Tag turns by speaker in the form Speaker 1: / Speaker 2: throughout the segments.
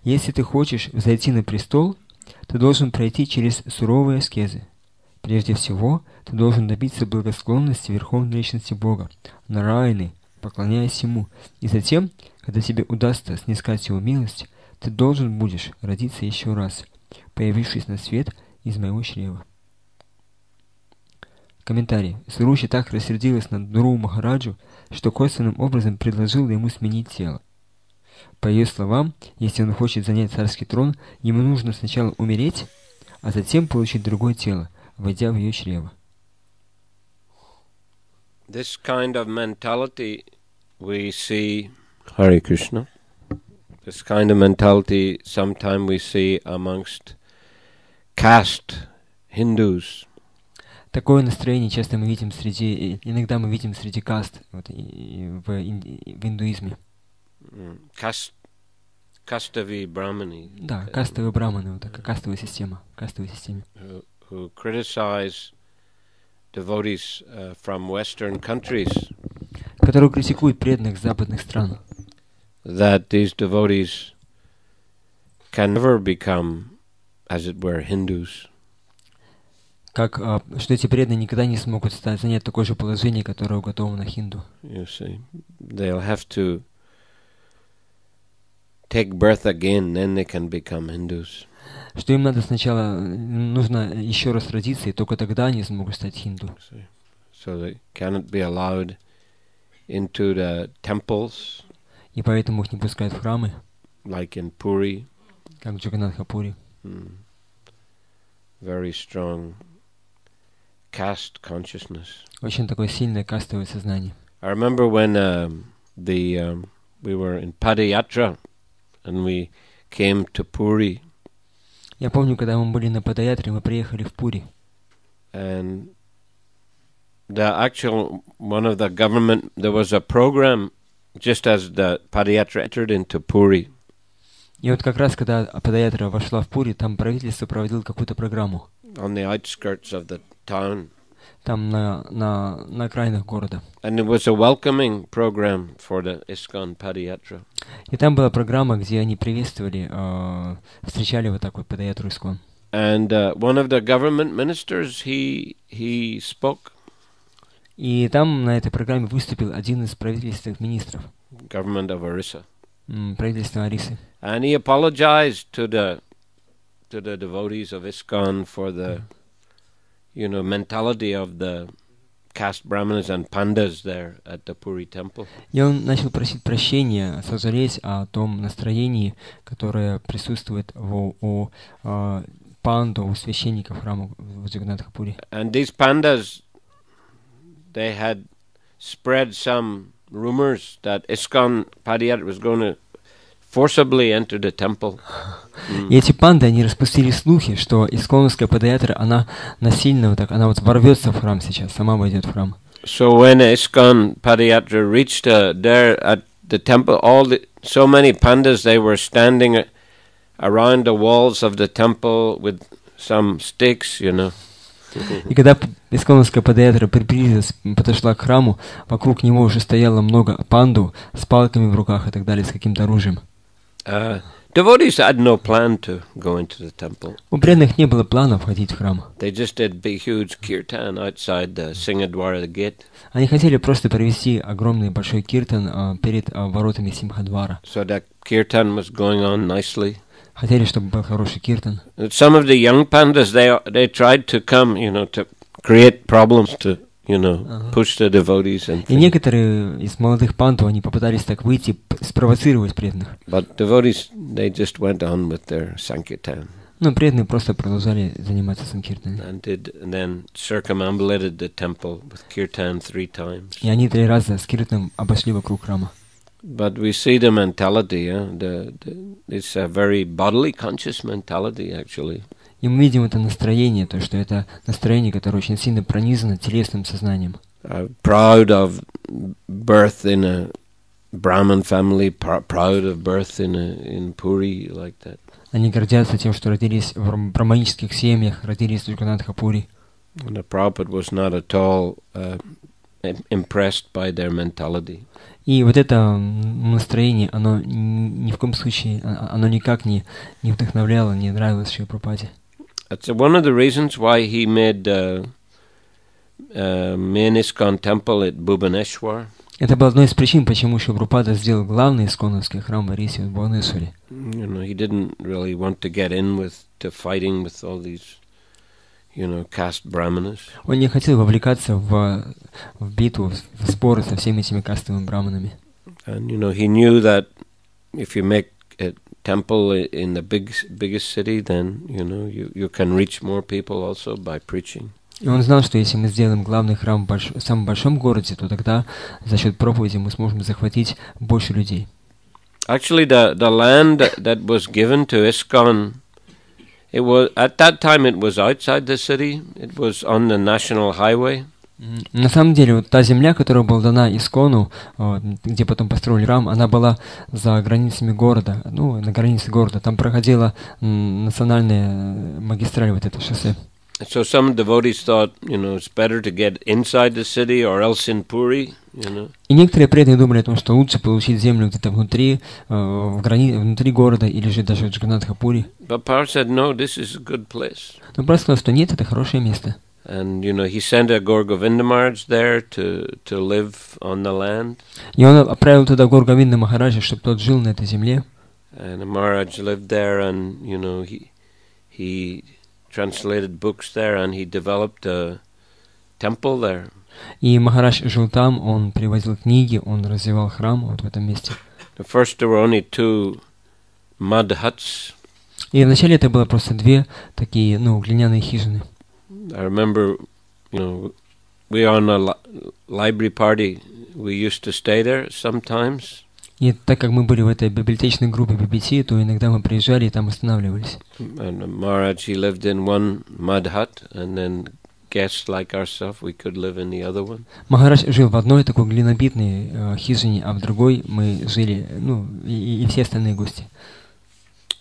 Speaker 1: Если ты хочешь взойти на престол, ты должен пройти через суровые аскезы. Прежде всего, ты должен добиться благосклонности Верховной Личности Бога, Нараяны, поклоняясь Ему. И затем, когда тебе удастся снискать Его милость, ты должен будешь родиться еще раз, появившись на свет из моего чрева. Комментарий. Суруши так рассердилась на Дуру Махараджу, что косвенным образом предложила ему сменить тело. По ее словам, если он хочет занять царский трон, ему нужно сначала умереть, а затем получить другое тело, войдя в ее чрево.
Speaker 2: This kind of mentality we see, Hare Krishna, this kind of mentality sometimes we see amongst caste Hindus.
Speaker 1: Такое настроение часто мы видим иногда мы видим среди каст в индуизме.
Speaker 2: Кастовые брахманы.
Speaker 1: Да, кастовые брахманы, вот такая кастовая система,
Speaker 2: Who criticize devotees from Western countries.
Speaker 1: Которые критикуют преданных западных стран.
Speaker 2: That these devotees can never become, as it were, Hindus.
Speaker 1: Что эти преданные никогда не смогут занять такое же положение, которое уготовано хинду.
Speaker 2: You see, they'll have to take birth again, then they can become Hindus.
Speaker 1: Что им нужно еще раз родиться, и только тогда они смогут стать хинду.
Speaker 2: So they cannot be allowed into the temples.
Speaker 1: И поэтому их не пускают в храмы.
Speaker 2: Like in Puri.
Speaker 1: Как в Джаганнатха-Пури.
Speaker 2: Very strong caste consciousness.
Speaker 1: Очень такое сильное кастовое сознание.
Speaker 2: I remember when we were in Padayatra and we came to Puri.
Speaker 1: Я помню, когда мы были на Падаятре, мы приехали в Пури.
Speaker 2: And one of the government, there was a program just as the Padayatra entered into Puri.
Speaker 1: И вот как раз, когда Падаятра вошла в Пури, там правительство проводило какую-то программу.
Speaker 2: On the outskirts of the town.
Speaker 1: Там на окраинах города.
Speaker 2: And it was a welcoming program for the ISKCON Padayatra.
Speaker 1: И там была программа, где они приветствовали, встречали вот так вот Падаятру ISKCON.
Speaker 2: And one of the government ministers, he spoke.
Speaker 1: И там на этой программе выступил один из правительственных министров.
Speaker 2: Government of Orissa.
Speaker 1: Правительство Орисы.
Speaker 2: And he apologized to the devotees of ISKCON for the mentality of the caste brahmanas and pandas there at the Puri temple. И
Speaker 1: он начал просить прощения, сожалеть о том настроении, которое присутствует у панду, у священников храма в Джаганнатха-Пури.
Speaker 2: And these pandas, they had spread some rumors that ISKCON Padayatra was going to forcibly enter the temple.
Speaker 1: И эти панды, они распустили слухи, что исконовская Падаятра, она насильно она ворвется в храм сейчас, сама войдет в храм.
Speaker 2: So when ISKCON Padayatra reached there at the temple, so many pandas, they were standing around the walls of the temple with some sticks,
Speaker 1: И когда исконовская Падаятра приблизилась, подошла к храму, вокруг него уже стояло много панду с палками в руках и так далее, с каким-то оружием.
Speaker 2: Devotees had no plan to go into the temple.
Speaker 1: У преданных не было плана входить в храм.
Speaker 2: They just did big, huge kirtan outside the Singhadwara, the gate.
Speaker 1: Они хотели просто провести огромный большой киртан перед воротами Симхадвара.
Speaker 2: So that kirtan was going on nicely.
Speaker 1: Хотели, чтобы был хороший киртан.
Speaker 2: Some of the young pandas, they tried to come, to create problems to, push the devotees and.
Speaker 1: И некоторые из молодых панду, они попытались так выйти, спровоцировать преданных.
Speaker 2: But devotees, they just went on with their sankirtan.
Speaker 1: Но преданные просто продолжали заниматься санкиртаном.
Speaker 2: And then circumambulated the temple with kirtan 3 times.
Speaker 1: И они 3 раза с киртаном обошли вокруг храма.
Speaker 2: But we see the mentality, it's a very bodily conscious mentality actually.
Speaker 1: И мы видим это настроение, то, что это настроение, которое очень сильно пронизано телесным сознанием.
Speaker 2: Proud of birth in a Brahmin family, proud of birth in Puri, like that.
Speaker 1: Они гордятся тем, что родились в брахманических семьях, родились в Джаганнатха-Пури.
Speaker 2: And the Prabhupada was not at all impressed by their mentality.
Speaker 1: И вот это настроение, оно ни в коем случае, оно никак не вдохновляло, не нравилось Шриле Прабхупаде.
Speaker 2: That's one of the reasons why he made main ISKCON temple at Bhubaneswar.
Speaker 1: Это была одной из причин, почему Шрила Прабхупада сделал главный исконовский храм в Орисе в Бхуванешваре.
Speaker 2: He didn't really want to get in to fighting with all these, caste brahmanas.
Speaker 1: Он не хотел вовлекаться в битву, в споры со всеми этими кастовыми браманами.
Speaker 2: And he knew that if you make a temple in the biggest city, then you can reach more people also by preaching.
Speaker 1: И он знал, что если мы сделаем главный храм в самом большом городе, то тогда за счет проповеди мы сможем захватить больше людей.
Speaker 2: Actually, the land that was given to ISKCON, it was at that time it was outside the city. It was on the national highway.
Speaker 1: На самом деле, вот та земля, которая была дана Искону, где потом построили храм, она была за границами города, на границе города. Там проходила национальная магистраль, вот это шоссе.
Speaker 2: So some devotees thought, it's better to get inside the city or else in Puri,
Speaker 1: И некоторые преданные думали о том, что лучше получить землю где-то внутри, внутри города, или же даже в Джаганнатха-Пури.
Speaker 2: But Prabhupada said, no, this is a good place.
Speaker 1: Но Прабхупада сказал, что нет, это хорошее место.
Speaker 2: And, he sent a Gaur Govinda Maharaj there to live on the land.
Speaker 1: И он отправил туда Гаур Говинда Махараджа, чтобы тот жил на этой земле.
Speaker 2: And Maharaj lived there, and, he translated books there, and he developed a temple there.
Speaker 1: И Махарадж жил там, он привозил книги, он развивал храм вот в этом месте.
Speaker 2: At first there were only 2 mud huts.
Speaker 1: И вначале это было просто 2 такие, глиняные хижины.
Speaker 2: I remember, we were on a library party. We used to stay there sometimes.
Speaker 1: И так как мы были в этой библиотечной группе Джи-Би-Си, то иногда мы приезжали и там останавливались.
Speaker 2: And Maharaj, he lived in one mud hut, and then guests like ourselves, we could live in the other one.
Speaker 1: Махарадж жил в одной такой глинобитной хижине, а в другой мы жили, и все остальные гости.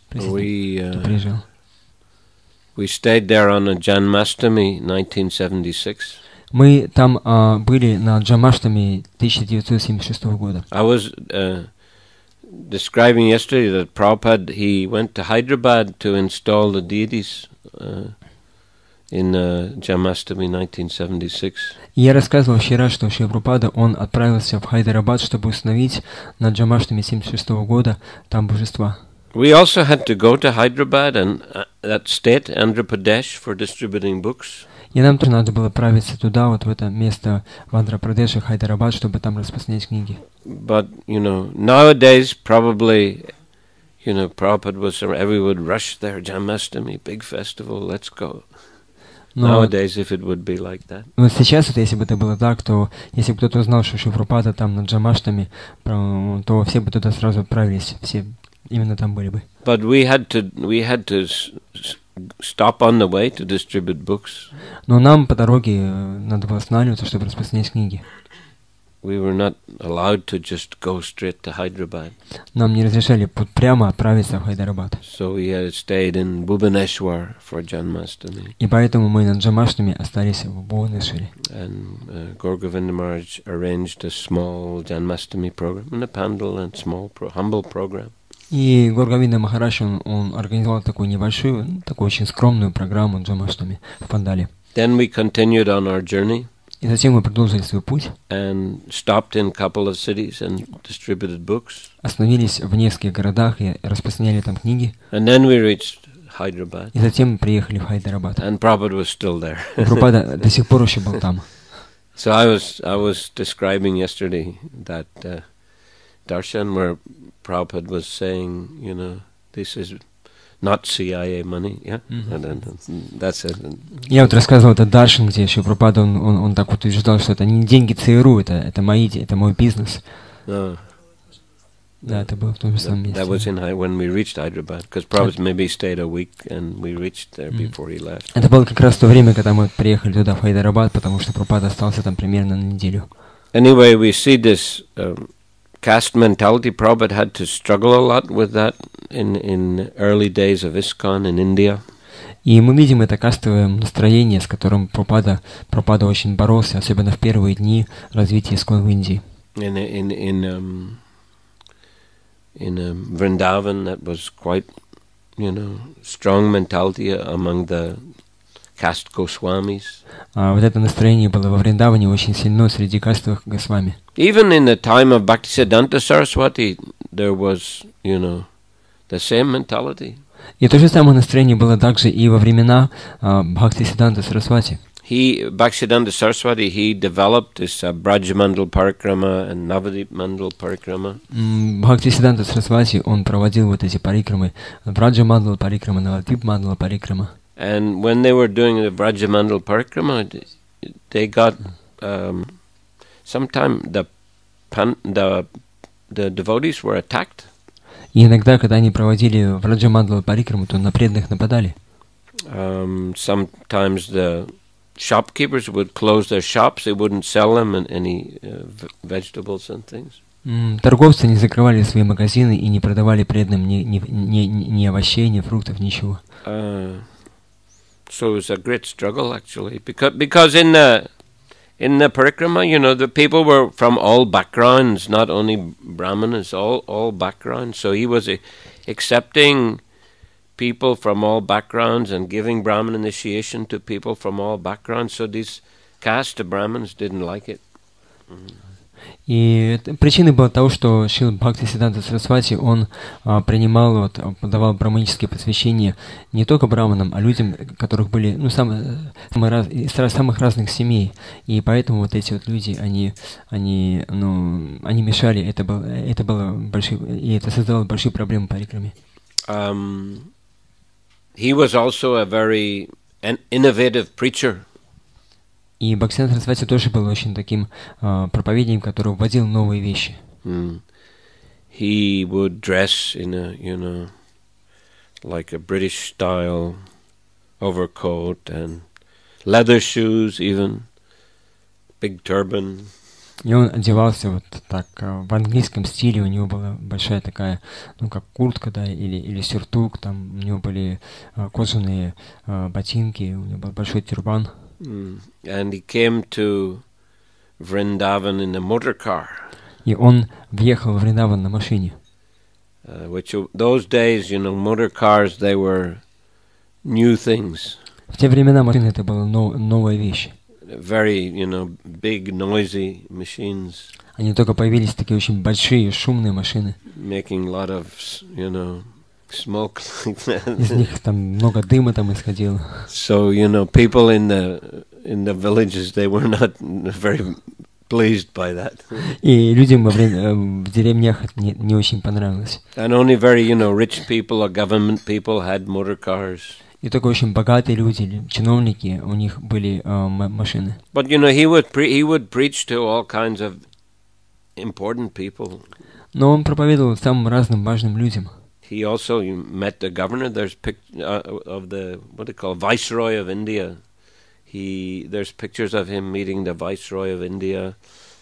Speaker 1: Приезжал.
Speaker 2: We stayed there on a Janmashtami 1976.
Speaker 1: Мы там были на Джамаштами 1976 года.
Speaker 2: I was describing yesterday that Prabhupada, he went to Hyderabad to install the deities in Janmashtami 1976.
Speaker 1: Я рассказывал вчера, что Шрила Прабхупада, он отправился в Хайдарабад, чтобы установить на Джамаштами 1976 года там божества.
Speaker 2: We also had to go to Hyderabad and that state, Andhra Pradesh, for distributing books.
Speaker 1: И нам тоже надо было отправиться туда, вот в это место в Андхра-Прадеше, Хайдарабад, чтобы там распространять книги.
Speaker 2: But, nowadays probably, Prabhupada was, everyone would rush there, Janmashtami, big festival, let's go. Nowadays, if it would be like that.
Speaker 1: Но сейчас, если бы это было так, то если бы кто-то узнал, что Шрила Прабхупада там на Джамаштами, то все бы туда сразу отправились, все именно там были бы.
Speaker 2: But we had to stop on the way to distribute books.
Speaker 1: Но нам по дороге надо было останавливаться, чтобы распространять книги.
Speaker 2: We were not allowed to just go straight to Hyderabad.
Speaker 1: Нам не разрешали прямо отправиться в Хайдарабад.
Speaker 2: So we had stayed in Bhubaneswar for Janmashtami.
Speaker 1: И поэтому мы на Джамаштами остались в Бхуванешваре.
Speaker 2: And Gaur Govinda Maharaj arranged a small Janmashtami program in a pandal and small humble program.
Speaker 1: И Гаур Говинда Махарадж, он организовал такую небольшую, такую очень скромную программу Джамаштами в Пандале.
Speaker 2: Then we continued on our journey.
Speaker 1: И затем мы продолжили свой путь.
Speaker 2: And stopped in a couple of cities and distributed books.
Speaker 1: Остановились в нескольких городах и распространяли там книги.
Speaker 2: And then we reached Hyderabad.
Speaker 1: И затем мы приехали в Хайдарабад.
Speaker 2: And Prabhupada was still there.
Speaker 1: Прабхупада до сих пор еще был там.
Speaker 2: So I was describing yesterday that darshan where Prabhupada was saying, this is not CIA money, yeah? That's it.
Speaker 1: Я вот рассказывал этот даршан, где еще Прабхупада, он так вот утверждал, что это не деньги ЦРУ, это мой бизнес. Да, это было в том же самом месте.
Speaker 2: That was when we reached Hyderabad, because Prabhupada maybe stayed a week, and we reached there before he left.
Speaker 1: Это было как раз то время, когда мы приехали туда, в Хайдарабад, потому что Прабхупада остался там примерно на неделю.
Speaker 2: Anyway, we see this caste mentality. Prabhupada had to struggle a lot with that in early days of ISKCON in India.
Speaker 1: И мы видим это кастовое настроение, с которым Прабхупада очень боролся, особенно в первые дни развития искон в Индии.
Speaker 2: In Vrindavan, that was quite, strong mentality among the caste Goswamis.
Speaker 1: Вот это настроение было во Вриндаване очень сильно среди кастовых Госвами.
Speaker 2: Even in the time of Bhактиведанта Saraswati, there was, the same mentality.
Speaker 1: И то же самое настроение было также и во времена Бхактиведанта Сарасвати.
Speaker 2: Bhактиведанта Saraswati, he developed this Brajamandal Parikrama and Navadip Mandal Parikrama.
Speaker 1: Бхактиведанта Сарасвати, он проводил вот эти парикрамы, Браджамандал Парикрама, Навадип Мандал Парикрама.
Speaker 2: And when they were doing the Brajamandal Parikrama, they got sometime the devotees were attacked.
Speaker 1: И иногда, когда они проводили Браджамандал Парикраму, то на преданных нападали.
Speaker 2: Sometimes the shopkeepers would close their shops; they wouldn't sell them any vegetables and things.
Speaker 1: Торговцы не закрывали свои магазины и не продавали преданным ни овощей, ни фруктов, ничего.
Speaker 2: So it was a great struggle actually, because in the parikrama, the people were from all backgrounds, not only brahmanas, all backgrounds. So he was accepting people from all backgrounds and giving Brahman initiation to people from all backgrounds. So these caste Brahmins didn't like it.
Speaker 1: И причиной было того, что Шрила Бхактиведанта Сарасвати, он принимал, подавал браманические посвящения не только браманам, а людям, которых были из самых разных семей. И поэтому вот эти вот люди, они мешали, это было большие, и это создавало большие проблемы по парикраме.
Speaker 2: He was also a very innovative preacher.
Speaker 1: И Бхактивиданта Сарасвати тоже был очень таким проповедником, который вводил новые вещи.
Speaker 2: He would dress in a, like a British style overcoat and leather shoes, even big turban.
Speaker 1: И он одевался вот так в английском стиле, у него была большая такая, как куртка, да, или сюртук, там у него были кожаные ботинки, у него был большой тюрбан.
Speaker 2: And he came to Vrindavan in a motor car.
Speaker 1: И он въехал в Вриндаван на машине.
Speaker 2: Which those days, motor cars, they were new things.
Speaker 1: В те времена машины это была новая вещь.
Speaker 2: Very, big, noisy machines.
Speaker 1: Они только появились такие очень большие, шумные машины.
Speaker 2: Making a lot of, smoke.
Speaker 1: Из них там много дыма там исходило.
Speaker 2: So, people in the villages, they were not very pleased by that.
Speaker 1: И людям в деревнях это не очень понравилось.
Speaker 2: And only very, rich people or government people had motor cars.
Speaker 1: И только очень богатые люди, чиновники, у них были машины.
Speaker 2: But he would preach to all kinds of important people.
Speaker 1: Но он проповедовал самым разным важным людям.
Speaker 2: He also met the governor. There's of the what they call Viceroy of India. There's pictures of him meeting the Viceroy of India,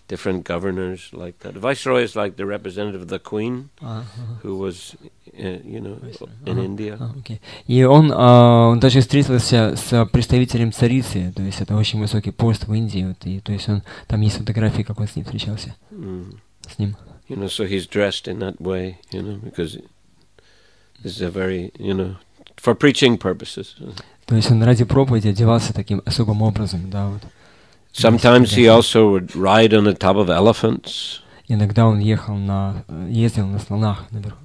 Speaker 2: different governors like that. The Viceroy is like the representative of the Queen, who was, in India.
Speaker 1: Okay. И он даже встретился с представителем царицы, то есть это очень высокий пост в Индии, вот, и, то есть там есть фотографии, как он с ним встречался. С ним.
Speaker 2: So he's dressed in that way, because this is a very, for preaching purposes.
Speaker 1: То есть он ради проповеди одевался таким особым образом, да, вот.
Speaker 2: Sometimes he also would ride on the top of elephants.
Speaker 1: Иногда он ездил на слонах наверху.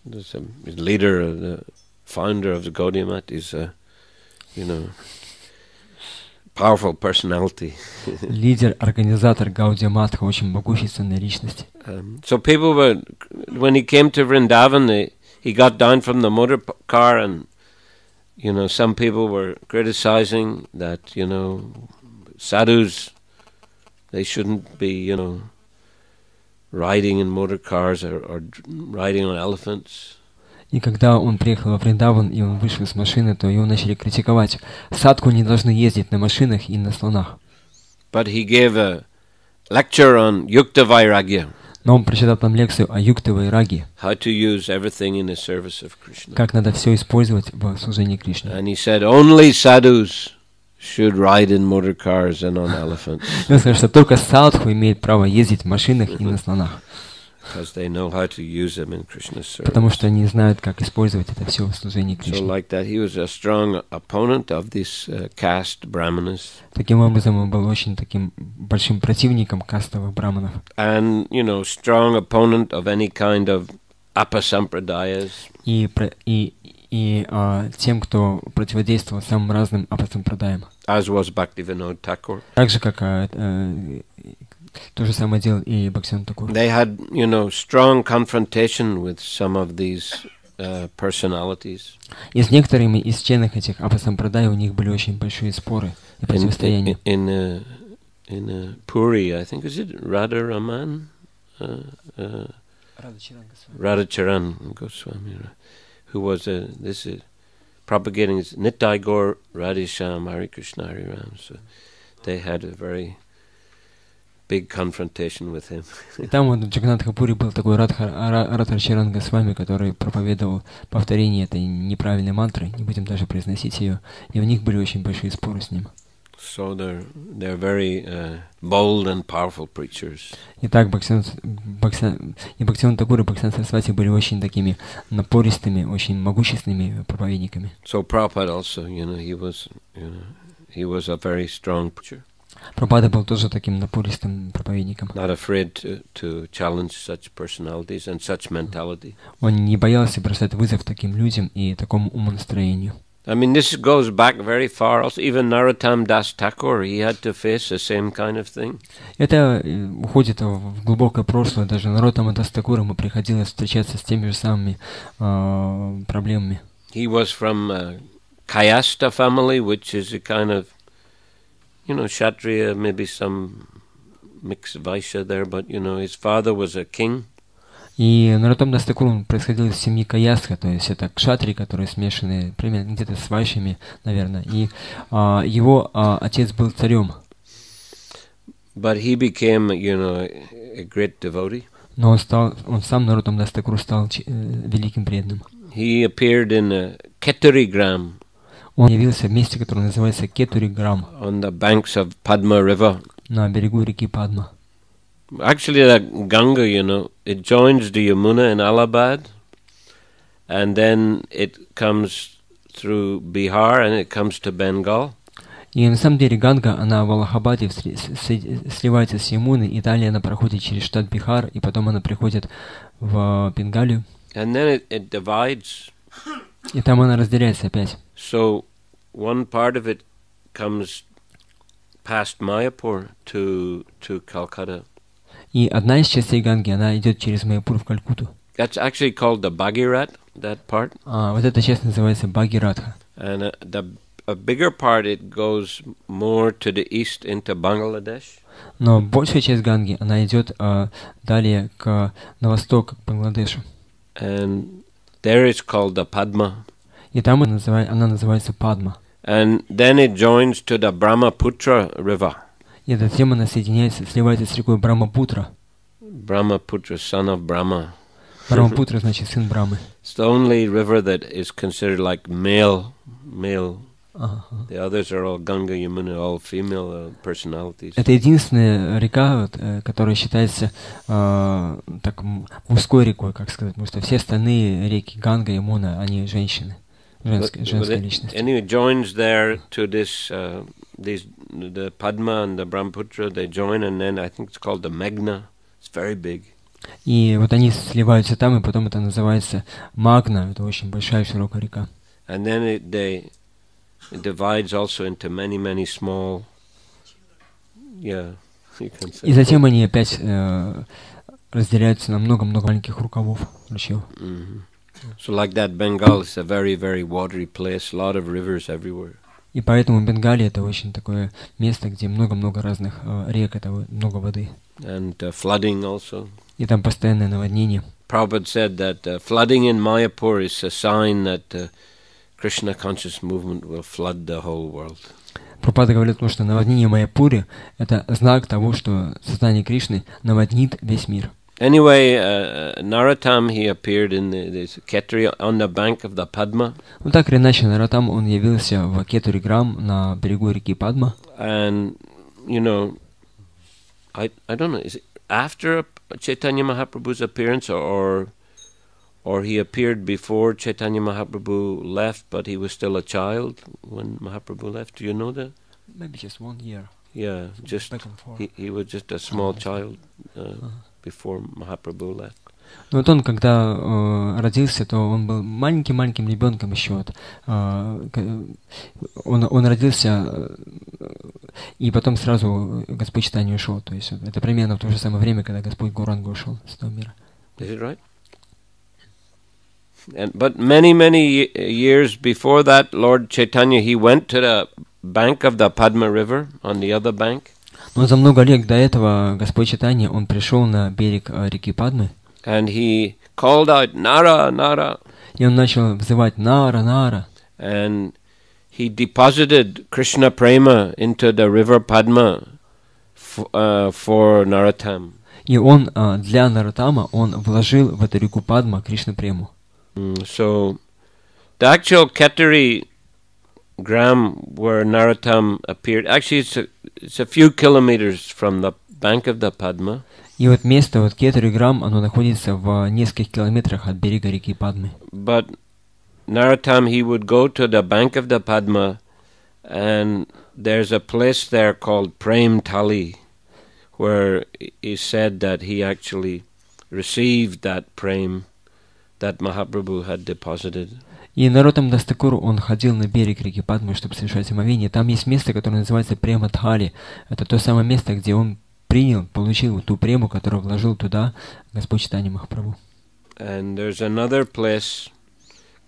Speaker 2: The leader, the founder of the Gaudiya Math is a, powerful personality.
Speaker 1: Лидер, организатор Гаудия Матха, очень могущественная личность.
Speaker 2: So people were, when he came to Vrindavan, he got down from the motor car, and some people were criticizing that sadhus, they shouldn't be riding in motor cars or riding on elephants.
Speaker 1: И когда он приехал во Вриндаван, и он вышел с машины, то его начали критиковать. Садху не должны ездить на машинах и на слонах.
Speaker 2: But he gave a lecture on Yukta Vairagya.
Speaker 1: Но он прочитал там лекцию о юкте вайраги,
Speaker 2: how to use everything in the service of Krishna.
Speaker 1: как надо все использовать в служении Кришне.
Speaker 2: And he said only sadhus should ride in motor cars and on elephants.
Speaker 1: Он сказал, что только садху имеет право ездить в машинах и на слонах,
Speaker 2: Because they know how to use them in Krishna's service.
Speaker 1: потому что они знают, как использовать это все в служении
Speaker 2: So
Speaker 1: Кришне.
Speaker 2: like that, he was a strong opponent of this caste brahmanas.
Speaker 1: Таким образом, он был очень таким большим противником кастовых браманов.
Speaker 2: And, you know, strong opponent of any kind of apasampradayas.
Speaker 1: И тем, кто противодействовал самым разным апасампрадаям.
Speaker 2: As was Bhaktivinoda Thakur.
Speaker 1: Так же, как то же самое делал и Бхактивиданта Тхакур.
Speaker 2: They had, you know, strong confrontation with some of these personalities.
Speaker 1: И с некоторыми из членов этих апасампрадай у них были очень большие споры и противостояния.
Speaker 2: In Puri, I think, is it Radharaman? Radhacharan Goswami, who was propagating Nitai Gaur Radhisham Hare Krishna Hare Ram. So they had a very big confrontation with him.
Speaker 1: И там вот в Джаганнатха-Пури был такой Радхачаран Госвами, который проповедовал повторение этой неправильной мантры, не будем даже произносить ее, и у них были очень большие споры с ним.
Speaker 2: So they're very bold and powerful preachers.
Speaker 1: Итак, Бхактивиданта Тхакур и Бхактивиданта Сарасвати были очень такими напористыми, очень могущественными проповедниками.
Speaker 2: So Prabhupada also, he was a very strong preacher.
Speaker 1: Прабхупада был тоже таким напористым проповедником.
Speaker 2: Not afraid to challenge such personalities and such mentality.
Speaker 1: Он не боялся бросать вызов таким людям и такому умонастроению.
Speaker 2: I mean, this goes back very far. Also, even Narottam Das Thakur, he had to face the same kind of thing.
Speaker 1: Это уходит в глубокое прошлое. Даже Нароттама Дас Тхакуру ему приходилось встречаться с теми же самыми проблемами.
Speaker 2: He was from Kayasta family, which is a kind of, you know, Kshatriya, maybe some mixed Vaishya there, but, you know, his father was a king.
Speaker 1: И Нароттам Дас Тхакур, он происходил из семьи Каястха, то есть это кшатри, которые смешаны примерно где-то с вайшами, наверное. И его отец был царем.
Speaker 2: But he became, you know, a great devotee.
Speaker 1: Но он сам, Нароттам Дас Тхакур, стал великим преданным.
Speaker 2: He appeared in Keturigram.
Speaker 1: Он явился в месте, которое называется Кетуриграм.
Speaker 2: On the banks of Padma River.
Speaker 1: На берегу реки Падма.
Speaker 2: Actually, that Ganga, you know, it joins the Yamuna in Allahabad, and then it comes through Bihar and it comes to Bengal.
Speaker 1: И на самом деле Ганга, она в Аллахабаде сливается с Ямуной, и далее она проходит через штат Бихар, и потом она приходит в Бенгалию.
Speaker 2: And then it divides.
Speaker 1: И там она разделяется опять.
Speaker 2: So one part of it comes past Mayapur to Calcutta.
Speaker 1: И одна из частей Ганги, она идет через Майяпур в Калькутту.
Speaker 2: That's actually called the Bhagirat, that part.
Speaker 1: Вот эта часть называется Бхагиратха.
Speaker 2: And a bigger part, it goes more to the east into Bangladesh.
Speaker 1: Но большая часть Ганги, она идет далее на восток, к Бангладешу.
Speaker 2: And there it's called the Padma.
Speaker 1: И там она называется Падма.
Speaker 2: And then it joins to the Brahmaputra river.
Speaker 1: И затем она сливается с рекой Брахмапутра.
Speaker 2: Brahmaputra, son of Brahma.
Speaker 1: Брахмапутра значит сын Брамы.
Speaker 2: It's the only river that is considered like male. The others are all Ganga, Yamuna, all female personalities.
Speaker 1: Это единственная река, которая считается так мужской рекой, как сказать, потому что все остальные реки Ганга, Ямуна, они женщины, женская личность.
Speaker 2: Anyway, joins there to this, the Padma and the Brahmaputra, they join, and then I think it's called the Meghna. It's very big.
Speaker 1: И вот они сливаются там, и потом это называется Магна, это очень большая широкая река.
Speaker 2: And then it divides also into many small, you can say.
Speaker 1: И затем они опять разделяются на много-много маленьких рукавов, ручьев.
Speaker 2: So like that, Bengal is a very watery place, a lot of rivers everywhere.
Speaker 1: И поэтому Бенгалия это очень такое место, где много-много разных рек, это много воды.
Speaker 2: And flooding also.
Speaker 1: И там постоянное наводнение.
Speaker 2: Prabhupada said that flooding in Mayapur is a sign that Krishna conscious movement will flood the whole world.
Speaker 1: Прабхупада говорит, что наводнение в Майяпуре это знак того, что сознание Кришны наводнит весь мир.
Speaker 2: Anyway, Narottam, he appeared in this Ketri on the bank of the Padma.
Speaker 1: Ну так или иначе, Наротам, он явился в Кетуриграм на берегу реки Падма.
Speaker 2: And, you know, I don't know, is it after Chaitanya Mahaprabhu's appearance or he appeared before Chaitanya Mahaprabhu left, but he was still a child when Mahaprabhu left? Do you know that?
Speaker 1: Maybe just 1 year.
Speaker 2: Yeah, just he was just a small child before Mahaprabhu left.
Speaker 1: Ну вот он, когда родился, то он был маленьким ребенком еще. Вот, он родился, и потом сразу Господь Чайтанья ушел. То есть это примерно в то же самое время, когда Господь Гауранга ушел с этого мира.
Speaker 2: Is it right? But many years before that, Lord Chaitanya, he went to the bank of the Padma River on the other bank.
Speaker 1: Но за много лет до этого Господь Чайтанья, он пришел на берег реки Падмы.
Speaker 2: And he called out, Nara, Nara.
Speaker 1: И он начал взывать Нара, Нара.
Speaker 2: And he deposited Krishna Prema into the river Padma for Narottam.
Speaker 1: И он для Наротама он вложил в эту реку Падма Кришна Прему.
Speaker 2: So the actual Ketari gram where Narottam appeared, actually it's a few kilometers from the bank of the Padma.
Speaker 1: И вот место, вот Кетуриграм, оно находится в нескольких километрах от берега реки Падмы.
Speaker 2: But Narottam, he would go to the bank of the Padma, and there's a place there called Prem Tali, where he said that he actually received that Prem that Mahaprabhu had deposited.
Speaker 1: И Нароттам Дас Такур, он ходил на берег реки Падмы, чтобы совершать омовение. Там есть место, которое называется Према Тхали. Это то самое место, где он получил ту прему, которую вложил туда Господь Чайтанья Махапрабху.
Speaker 2: And there's another place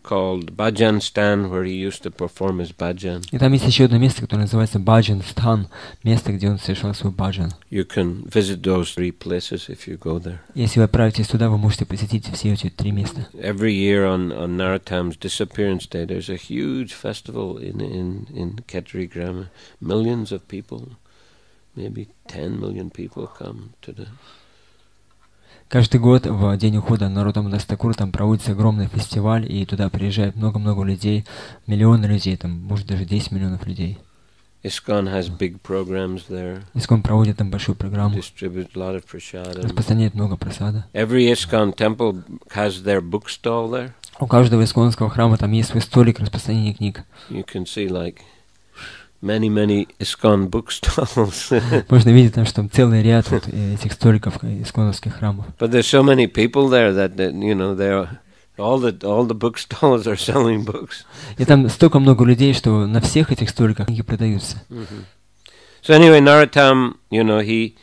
Speaker 2: called Bhajan Stan, where he used to perform his bhajan.
Speaker 1: И там есть еще одно место, которое называется Баджан Стан, место, где он совершал свой баджан.
Speaker 2: You can visit those 3 places if you go there.
Speaker 1: Если вы отправитесь туда, вы можете посетить все эти 3 места.
Speaker 2: Every year on Narottam's disappearance day, there's a huge festival in Ketri Gram. Millions of people, maybe 10 million people come to the...
Speaker 1: Каждый год в день ухода Нароттама Дас Такур там проводится огромный фестиваль, и туда приезжает много-много людей, миллионы людей, там, может, даже 10 миллионов людей.
Speaker 2: ISKCON has big programs there.
Speaker 1: ISKCON проводит там большую программу.
Speaker 2: Distributes a lot of prasadam.
Speaker 1: Распространяет много прасада.
Speaker 2: Every ISKCON temple has their bookstall there.
Speaker 1: У каждого исконского храма там есть свой столик распространения книг.
Speaker 2: You can see like many ISKCON bookstalls.
Speaker 1: Можно видеть там, что там целый ряд вот этих столиков исконовских храмов.
Speaker 2: But there's so many people there that you know all the bookstalls are selling books.
Speaker 1: И там столько много людей, что на всех этих столиках книги продаются.
Speaker 2: So anyway, Narottam, you know, he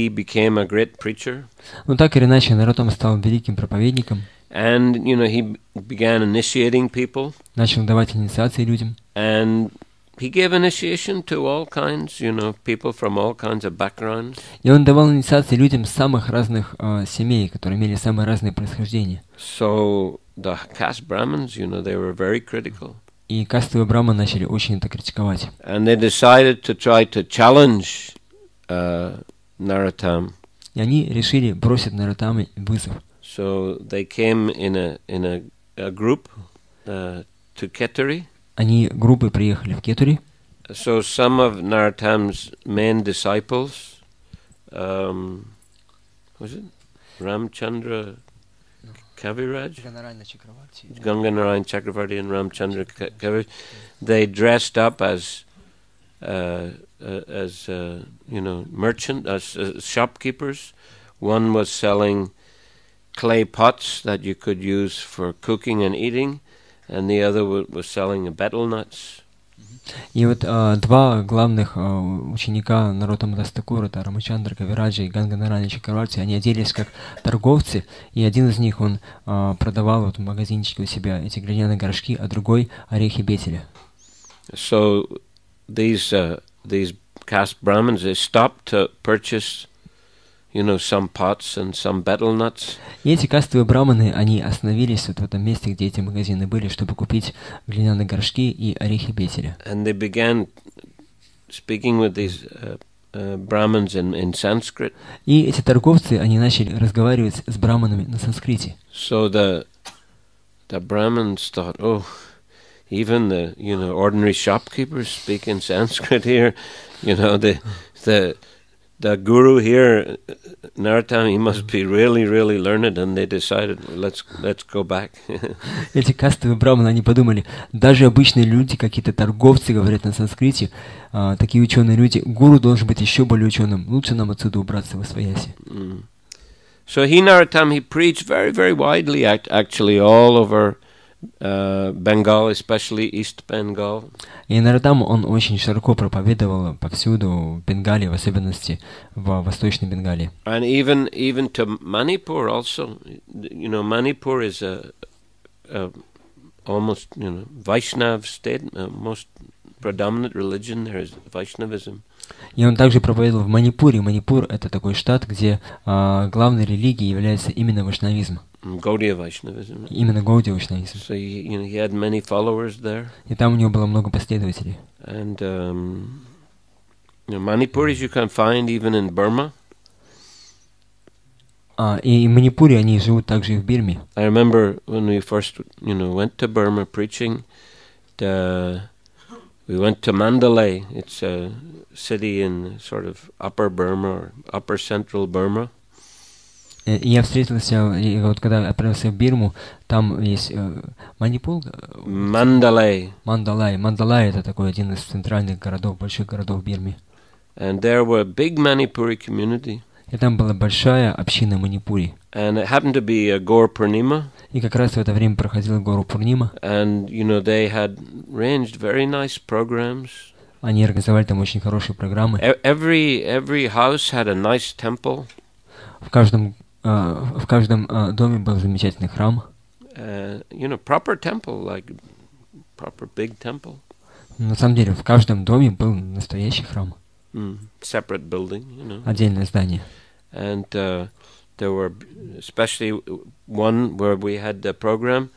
Speaker 2: became a great preacher.
Speaker 1: Ну так или иначе, Нароттам стал великим проповедником.
Speaker 2: And you know, he began initiating people.
Speaker 1: Начал давать инициации людям.
Speaker 2: And he gave initiation to all kinds, you know, people from all kinds of backgrounds.
Speaker 1: И он давал инициации людям самых разных семей, которые имели самые разные происхождения.
Speaker 2: So the caste Brahmins, you know, they were very critical.
Speaker 1: И кастовые браманы начали очень это критиковать.
Speaker 2: And they decided to try to challenge Narottam.
Speaker 1: И они решили бросить Нароттаму вызов.
Speaker 2: So they came in a group to Ketari.
Speaker 1: Они группой приехали в Кетури.
Speaker 2: So some of Narottam's main disciples, was it Ramchandra Kaviraj? Ganganarayan Chakravarti and Ramchandra Kaviraj. They dressed up as you know, as shopkeepers. One was selling clay pots that you could use for cooking and eating, and the other was selling betel nuts.
Speaker 1: И вот два главных ученика Нароттама Дас Такура, это Рамачандра Кавираджа и Ганганарани Чакраварти, они оделись как торговцы, и один из них, он продавал вот в магазинчике у себя эти глиняные горшки, а другой орехи бетеля.
Speaker 2: So these caste Brahmins, they stopped to purchase, you know, some pots and some betel nuts.
Speaker 1: И эти кастовые браманы, они остановились вот в этом месте, где эти магазины были, чтобы купить глиняные горшки и орехи бетеля.
Speaker 2: And they began speaking with these Brahmins in Sanskrit.
Speaker 1: И эти торговцы, они начали разговаривать с браманами на санскрите.
Speaker 2: So the Brahmins thought, oh, even the ordinary shopkeepers speak in Sanskrit here. The guru here, Narottam, he must be really, really learned, and they decided, let's go back.
Speaker 1: Эти кастовые браманы, они подумали, даже обычные люди, какие-то торговцы говорят на санскрите, такие ученые люди, гуру должен быть еще более ученым, лучше нам отсюда убраться во свояси.
Speaker 2: So Narottam, he preached very, very widely, actually, all over Bengal, especially East Bengal.
Speaker 1: И Наротам, он очень широко проповедовал повсюду, в Бенгалии, в особенности в Восточной Бенгалии.
Speaker 2: And even to Manipur also. Manipur is a almost Vaishnav state. Most predominant religion there is Vaishnavism.
Speaker 1: И он также проповедовал в Манипуре. Манипур — это такой штат, где главной религией является именно вайшнавизм.
Speaker 2: Gaudiya Vaishnavism.
Speaker 1: Именно Гаудия вайшнавизм.
Speaker 2: So he had many followers there.
Speaker 1: И там у него было много последователей.
Speaker 2: And Manipuris you can find even in Burma.
Speaker 1: И в Манипуре они живут также и в Бирме.
Speaker 2: I remember when we first went to Burma preaching. We went to Mandalay. It's a city in sort of Upper Burma or Upper Central Burma.
Speaker 1: И я встретился, и вот когда отправился в Бирму, там есть Манипур.
Speaker 2: Mandalay.
Speaker 1: Мандалай — это такой один из центральных городов, больших городов в Бирме.
Speaker 2: And there were a big Manipuri community.
Speaker 1: И там была большая община Манипури.
Speaker 2: And it happened to be a Gaur Purnima.
Speaker 1: И как раз в это время проходила Гору Пурнима.
Speaker 2: And they had arranged very nice programs.
Speaker 1: Они организовали там очень хорошие программы.
Speaker 2: Every house had a nice temple.
Speaker 1: В каждом доме был замечательный храм.
Speaker 2: Proper temple, like proper big temple.
Speaker 1: На самом деле, в каждом доме был настоящий храм.
Speaker 2: Separate building,
Speaker 1: Отдельное здание.
Speaker 2: And there were, especially one where we had the program,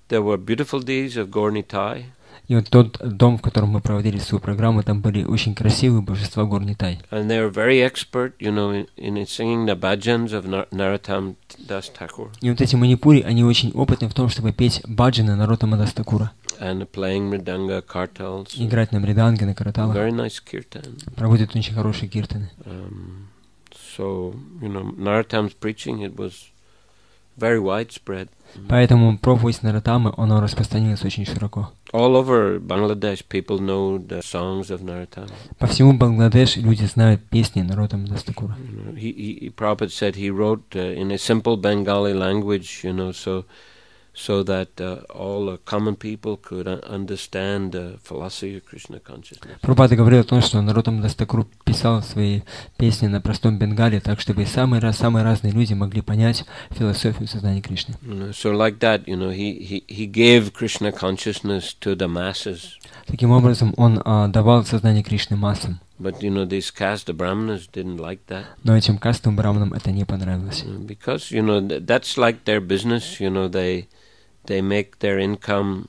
Speaker 2: there were beautiful deeds of Gaur Nitai.
Speaker 1: И вот тот дом, в котором мы проводили свою программу, там были очень красивые божества Гор Нитай.
Speaker 2: And they were very expert, in singing the bhajans of Narottam Das Thakur.
Speaker 1: И вот эти манипури, они очень опытны в том, чтобы петь баджаны Нароттама Дас Такура.
Speaker 2: And playing mridanga, kartals.
Speaker 1: Играть на мриданге, на караталах.
Speaker 2: Very nice kirtan.
Speaker 1: Проводят очень хорошие киртаны.
Speaker 2: So, Narottam's preaching, it was very widespread.
Speaker 1: Поэтому проповедь Нароттамы, оно распространилось очень широко.
Speaker 2: All over Bangladesh, people know the songs of Narottam.
Speaker 1: По всему Бангладеш люди знают песни Нароттама Дас Такура.
Speaker 2: Prabhupada said he wrote in a simple Bengali language, so that all common people could understand the philosophy of Krishna consciousness.
Speaker 1: Прабхупада говорил о том, что Нароттама Дас Такур писал свои песни на простом бенгале, так чтобы самые разные люди могли понять философию сознания Кришны.
Speaker 2: So like that, he gave Krishna consciousness to the masses.
Speaker 1: Таким образом, он давал сознание Кришны массам.
Speaker 2: But these caste brahmanas didn't like that.
Speaker 1: Но этим кастовым браманам это не понравилось.
Speaker 2: Because that's like their business. They make their income,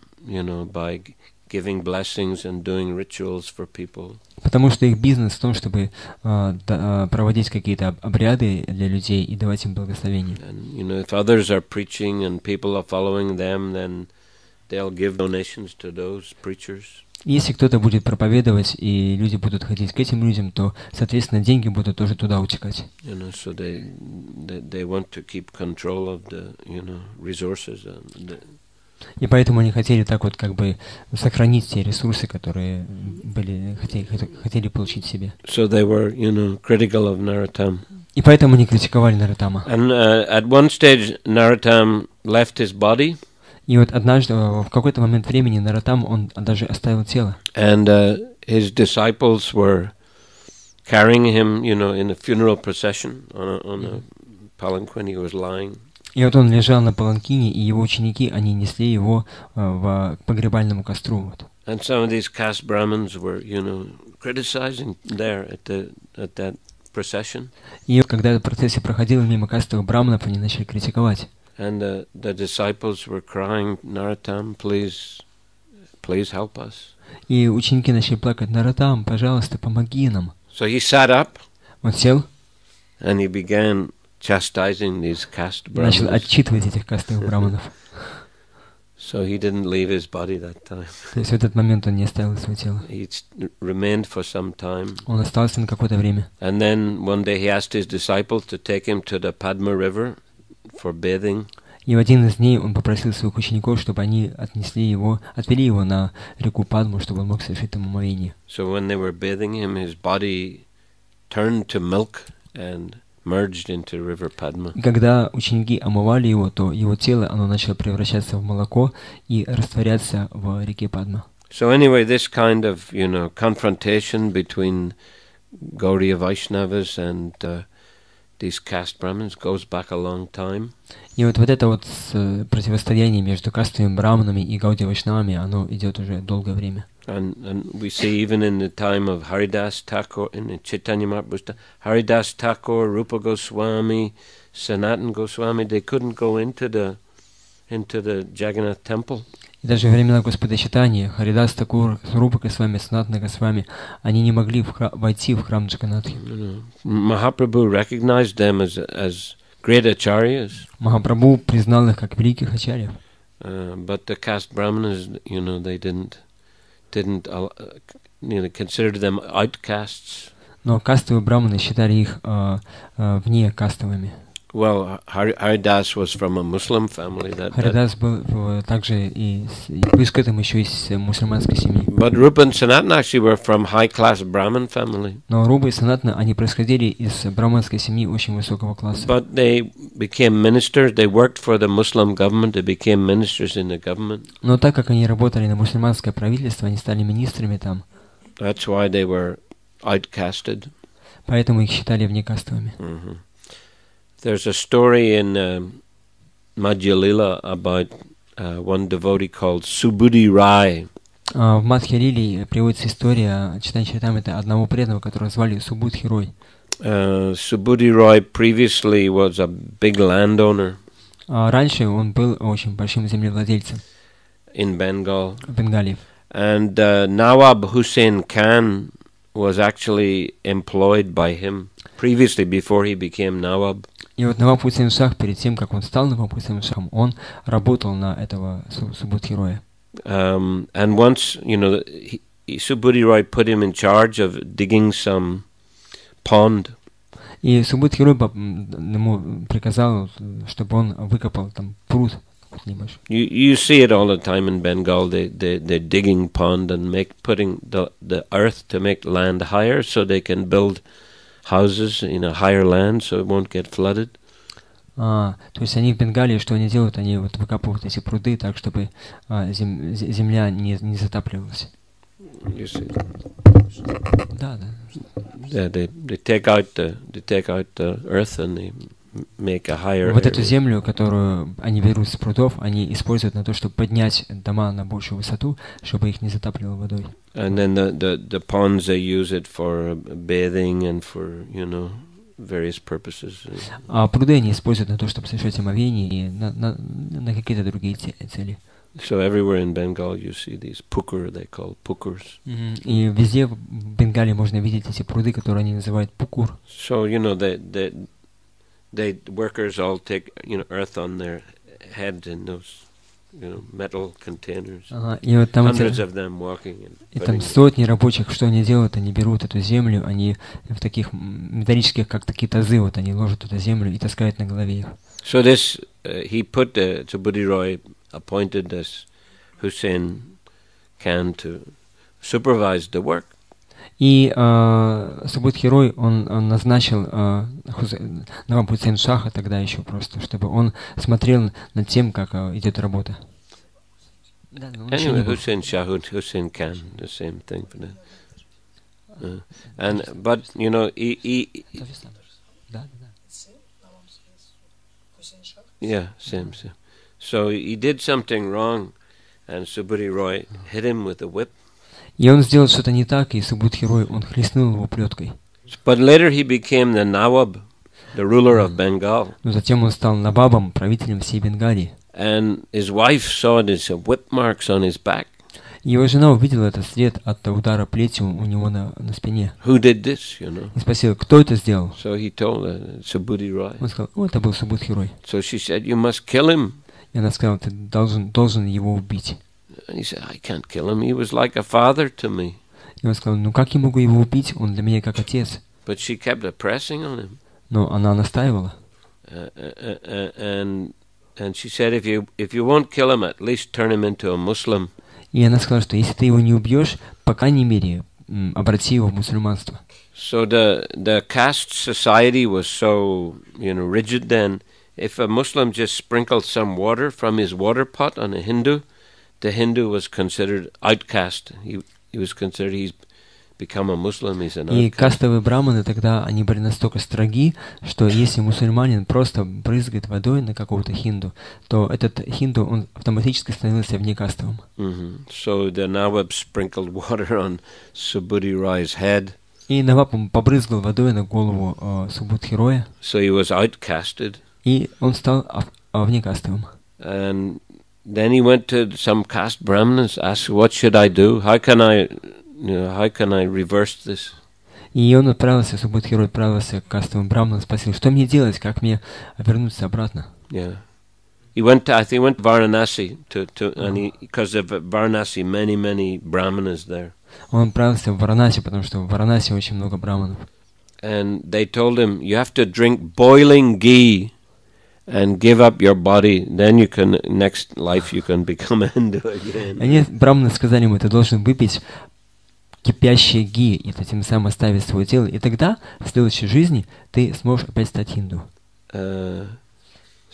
Speaker 2: by giving blessings and doing rituals for people.
Speaker 1: Потому что их бизнес в том, чтобы проводить какие-то обряды для людей и давать им благословение.
Speaker 2: And, if others are preaching and people are following them, then they'll give donations to those preachers.
Speaker 1: Если кто-то будет проповедовать и люди будут ходить к этим людям, то, соответственно, деньги будут тоже туда утекать.
Speaker 2: So they want to keep control of the resources.
Speaker 1: И поэтому они хотели так вот как бы сохранить те ресурсы, которые хотели получить себе.
Speaker 2: So they were, critical of Narottam.
Speaker 1: И поэтому они критиковали Нароттама.
Speaker 2: And at one stage, Narottam left his body.
Speaker 1: И вот однажды, в какой-то момент времени, Нароттам, он даже оставил тело.
Speaker 2: And his disciples were carrying him, in a funeral procession on a palanquin. He was lying.
Speaker 1: И вот он лежал на паланкине, и его ученики, они несли его к погребальному костру. Вот.
Speaker 2: And some of these caste Brahmins were, criticizing there at that procession.
Speaker 1: И когда этот процесс проходил мимо кастовых браманов, они начали критиковать.
Speaker 2: And the disciples were crying, Narottam, please help us.
Speaker 1: И ученики начали плакать: Нароттам, пожалуйста, помоги нам.
Speaker 2: So he sat up
Speaker 1: Он сел
Speaker 2: and he began chastising these caste
Speaker 1: и начал
Speaker 2: brahmanas.
Speaker 1: отчитывать этих кастовых браманов.
Speaker 2: So he didn't leave his body that time.
Speaker 1: То есть в этот момент он не оставил свое тело.
Speaker 2: He remained for some time.
Speaker 1: Он остался на какое-то время.
Speaker 2: And then one day he asked his disciples to take him to the Padma River for bathing.
Speaker 1: И в один из дней он попросил своих учеников, чтобы они отвели его на реку Падму, чтобы он мог совершить там омовение.
Speaker 2: So when they were bathing him, his body turned to milk and merged into river Padma.
Speaker 1: И когда ученики омывали его, то его тело, оно начало превращаться в молоко и растворяться в реке Падма.
Speaker 2: So anyway, this kind of, confrontation between Gaudiya Vaishnavas and these caste Brahmins goes back a long time.
Speaker 1: И вот это вот противостояние между кастовыми браманами и Гаудия Вайшнавами, оно идет уже долгое время.
Speaker 2: And we see even in the time of Haridas Thakur, in the Chaitanya Mahaprabhu's time, Haridas Thakur, Rupa Goswami, Sanatan Goswami, they couldn't go into the Jagannath temple.
Speaker 1: И даже во времена Господа Чайтаньи, Харидас Такур, Рупа Госвами, Санатана Госвами, они не могли войти в храм Джаганнатхи.
Speaker 2: Mahaprabhu recognized them as great acharyas.
Speaker 1: Махапрабху признал их как великих ачарьев.
Speaker 2: But the caste brahmanas, they didn't consider them outcasts.
Speaker 1: Но кастовые браманы считали их вне кастовыми.
Speaker 2: Well, Haridas was from a Muslim family.
Speaker 1: Харидас был также и плюс к этому еще из мусульманской семьи.
Speaker 2: But Rupa and Sanatana actually were from high-class Brahmin family.
Speaker 1: Но Рупа и Санатана, они происходили из браманской семьи очень высокого класса.
Speaker 2: But they became ministers. They worked for the Muslim government. They became ministers in the government.
Speaker 1: Но так как они работали на мусульманское правительство, они стали министрами там.
Speaker 2: That's why they were outcasted.
Speaker 1: Поэтому их считали внекастовыми.
Speaker 2: Mm-hmm. There's a story in Madhya Lila about one devotee called Subudhi Rai.
Speaker 1: В Мадхья Лиле приводится история Чайтанья Чаритамриты одного преданного, которого звали Субудхи Рой.
Speaker 2: Subudhi Rai previously was a big landowner.
Speaker 1: Раньше он был очень большим землевладельцем.
Speaker 2: In Bengal.
Speaker 1: В Бенгалии.
Speaker 2: And Nawab Hussain Khan was actually employed by him previously before he became Nawab.
Speaker 1: И вот Nawab Hussain Shah, перед тем, как он стал Nawab Hussain Shahом, он работал на этого Субудхи Роя.
Speaker 2: And once, Subudhi Roy put him in charge of digging some pond.
Speaker 1: И Субудхи Рой ему приказал, чтобы он выкопал там пруд небольшой.
Speaker 2: You see it all the time in Bengal. They're digging pond and putting the earth to make land higher so they can build houses in a higher land so it won't get flooded.
Speaker 1: То есть они в Бенгалии, что они делают? Они вот выкапывают эти пруды так, чтобы земля не затапливалась.
Speaker 2: You see.
Speaker 1: Да.
Speaker 2: Yeah, they take out the earth and they make a higher.
Speaker 1: Вот эту землю, которую они берут с прудов, они используют на то, чтобы поднять дома на большую высоту, чтобы их не затапливало водой.
Speaker 2: And then the ponds they use it for bathing and for various purposes.
Speaker 1: А пруды они используют на то, чтобы совершать омовение и на какие-то другие цели.
Speaker 2: So everywhere in Bengal you see these pukur, they call pukurs.
Speaker 1: И везде в Бенгалии можно видеть эти пруды, которые они называют пукур.
Speaker 2: So they workers all take earth on their head in those metal containers.
Speaker 1: И вот там
Speaker 2: hundreds of them walking
Speaker 1: и там сотни рабочих, что они делают? Они берут эту землю, они в таких металлических, как такие тазы, вот они ложат эту землю и таскают на голове их.
Speaker 2: So this he put Subudhi Roy appointed this Hussain Khan to supervise the work.
Speaker 1: И Субудхи Рой, он назначил Nawab Hussain Шаха тогда еще просто, чтобы он смотрел над тем, как идет работа.
Speaker 2: Anyway, Hussain Shah, Hussain Khan, the same thing for that. But he yeah, same. So he did something wrong, and Subudhi Roy hit him with a whip.
Speaker 1: И он сделал что-то не так, и Субудхи Рой, он хлестнул его плеткой.
Speaker 2: But later he became the Nawab, the ruler of Bengal.
Speaker 1: Но затем он стал Навабом, правителем всей Бенгалии.
Speaker 2: And his wife saw these whip marks on his back.
Speaker 1: Его жена увидела этот след от удара плетью у него на спине.
Speaker 2: Who did this, you know?
Speaker 1: И спросила, кто это сделал?
Speaker 2: So he told her, Subhuti Roy.
Speaker 1: Он сказал, это был Субудхи Рой.
Speaker 2: So she said, you must kill him.
Speaker 1: И она сказала, ты должен его убить.
Speaker 2: And he said, I can't kill him. He was like a father to me.
Speaker 1: И он сказал, ну как я могу его убить? Он для меня как отец.
Speaker 2: But she kept pressing on him.
Speaker 1: Но она настаивала.
Speaker 2: And she said, if you won't kill him, at least turn him into a Muslim.
Speaker 1: И она сказала, что если ты его не убьешь, по крайней мере, обрати его в мусульманство.
Speaker 2: So the caste society was so, rigid then. If a Muslim just sprinkled some water from his water pot on a Hindu, the Hindu was considered outcast. He was considered he's become a Muslim, he's an outcast.
Speaker 1: И кастовые брахманы тогда, они были настолько строги, что если мусульманин просто брызгает водой на какого-то хинду, то этот хинду, он автоматически становился внекастовым.
Speaker 2: So the Nawab sprinkled water on Subhuti Roy's head.
Speaker 1: И Наваб побрызгал водой на голову Субудхи Роя.
Speaker 2: So he was outcasted.
Speaker 1: И он стал внекастовым.
Speaker 2: And then he went to some caste brahmanas, asked, what should I do? How can I reverse this?
Speaker 1: И он отправился, Субудхи Рой отправился к кастовым брахманам, спросил, что мне делать, как мне вернуться обратно?
Speaker 2: Yeah. He went to Varanasi because of Varanasi, many brahmanas there.
Speaker 1: Он отправился в Варанаси, потому что в Варанаси очень много брахманов.
Speaker 2: And they told him, you have to drink boiling ghee and give up your body, then you can, next life you can become a Hindu again.
Speaker 1: Они, брахманы, сказали ему, ты должен выпить кипящее ги, и тем самым оставить свое тело, и тогда в следующей жизни ты сможешь опять стать хинду.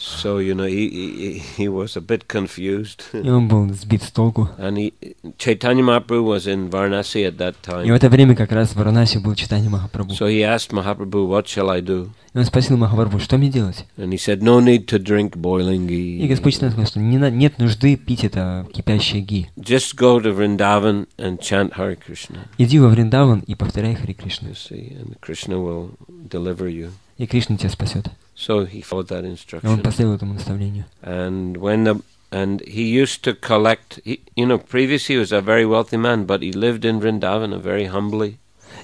Speaker 2: So, he was a bit confused.
Speaker 1: И он был сбит с толку.
Speaker 2: And Chaitanya Mahaprabhu was in Varanasi at that time.
Speaker 1: И в это время как раз в Варанаси был Чайтанья Махапрабху.
Speaker 2: So he asked Mahaprabhu, what shall I do?
Speaker 1: И он спросил Махапрабху, что мне делать?
Speaker 2: And he said, no need to drink boiling ghee.
Speaker 1: И Господь сказал, что нет нужды пить это кипящее ги.
Speaker 2: Just go to Vrindavan and chant Hare Krishna.
Speaker 1: Иди во Вриндаван и повторяй Харе Кришну.
Speaker 2: You see, and Krishna will deliver you.
Speaker 1: И Кришна тебя спасет.
Speaker 2: So he followed that instruction.
Speaker 1: И он последовал этому наставлению.
Speaker 2: And he used to collect. Previously he was a very wealthy man, but he lived in Vrindavan very humbly.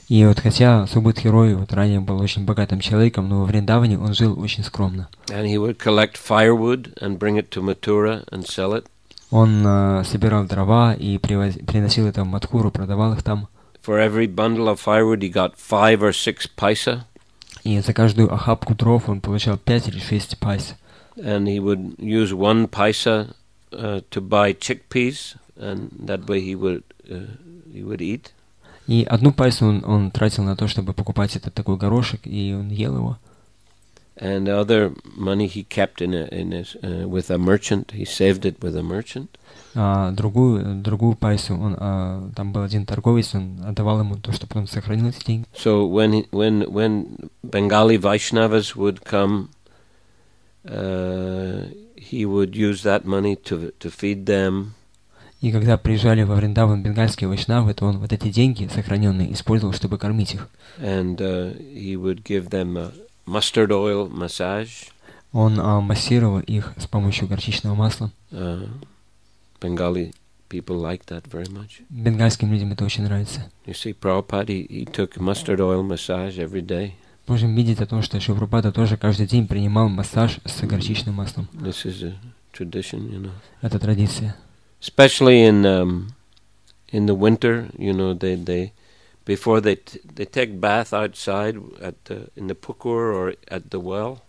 Speaker 1: И вот хотя Субудхи Рой ранее был очень богатым человеком, но во Вриндаване он жил очень скромно.
Speaker 2: And he would collect firewood and bring it to Mathura and sell it.
Speaker 1: Он собирал дрова и приносил это в Мадхуру, продавал их там.
Speaker 2: For every bundle of firewood he got 5 or 6 paisa.
Speaker 1: И за каждую охапку дров он получал 5 или 6 пайс.
Speaker 2: And he would use 1 paisa to buy chickpeas, and that way he would eat.
Speaker 1: И 1 пайсу он тратил на то, чтобы покупать этот такой горошек, и он ел его.
Speaker 2: And the other money he kept with a merchant. He saved it with a merchant.
Speaker 1: Другую пайсу, там был один торговец, он отдавал ему то, чтобы он сохранил эти деньги.
Speaker 2: So when Bengali Vaishnavas would come, he would use that money to feed them.
Speaker 1: И когда приезжали во Вриндаван бенгальские вайшнавы, то он вот эти деньги сохраненные использовал, чтобы кормить их.
Speaker 2: And he would give them a mustard oil massage.
Speaker 1: Он массировал их с помощью горчичного масла.
Speaker 2: Bengali people like that very much.
Speaker 1: Бенгальским людям это очень нравится.
Speaker 2: You see, Prabhupada, he took mustard oil massage every day.
Speaker 1: Можем видеть о том, что Шрила Прабхупада тоже каждый день принимал массаж с горчичным маслом.
Speaker 2: This is a tradition,
Speaker 1: Это традиция.
Speaker 2: Especially in the winter, they before they take bath outside in the pukur or at the well.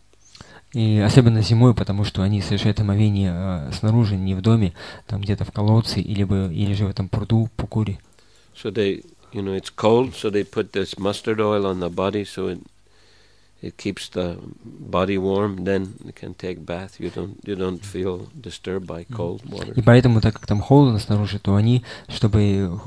Speaker 1: И особенно зимой, потому что они совершают омовение снаружи, не в доме, там где-то в колодце или же в этом пруду, пукуре.
Speaker 2: So they, it's cold, so they put this mustard oil on the body, so it keeps the body warm. Then you can take bath. You don't feel disturbed by cold water.
Speaker 1: И поэтому, так как там холодно снаружи, то они, чтобы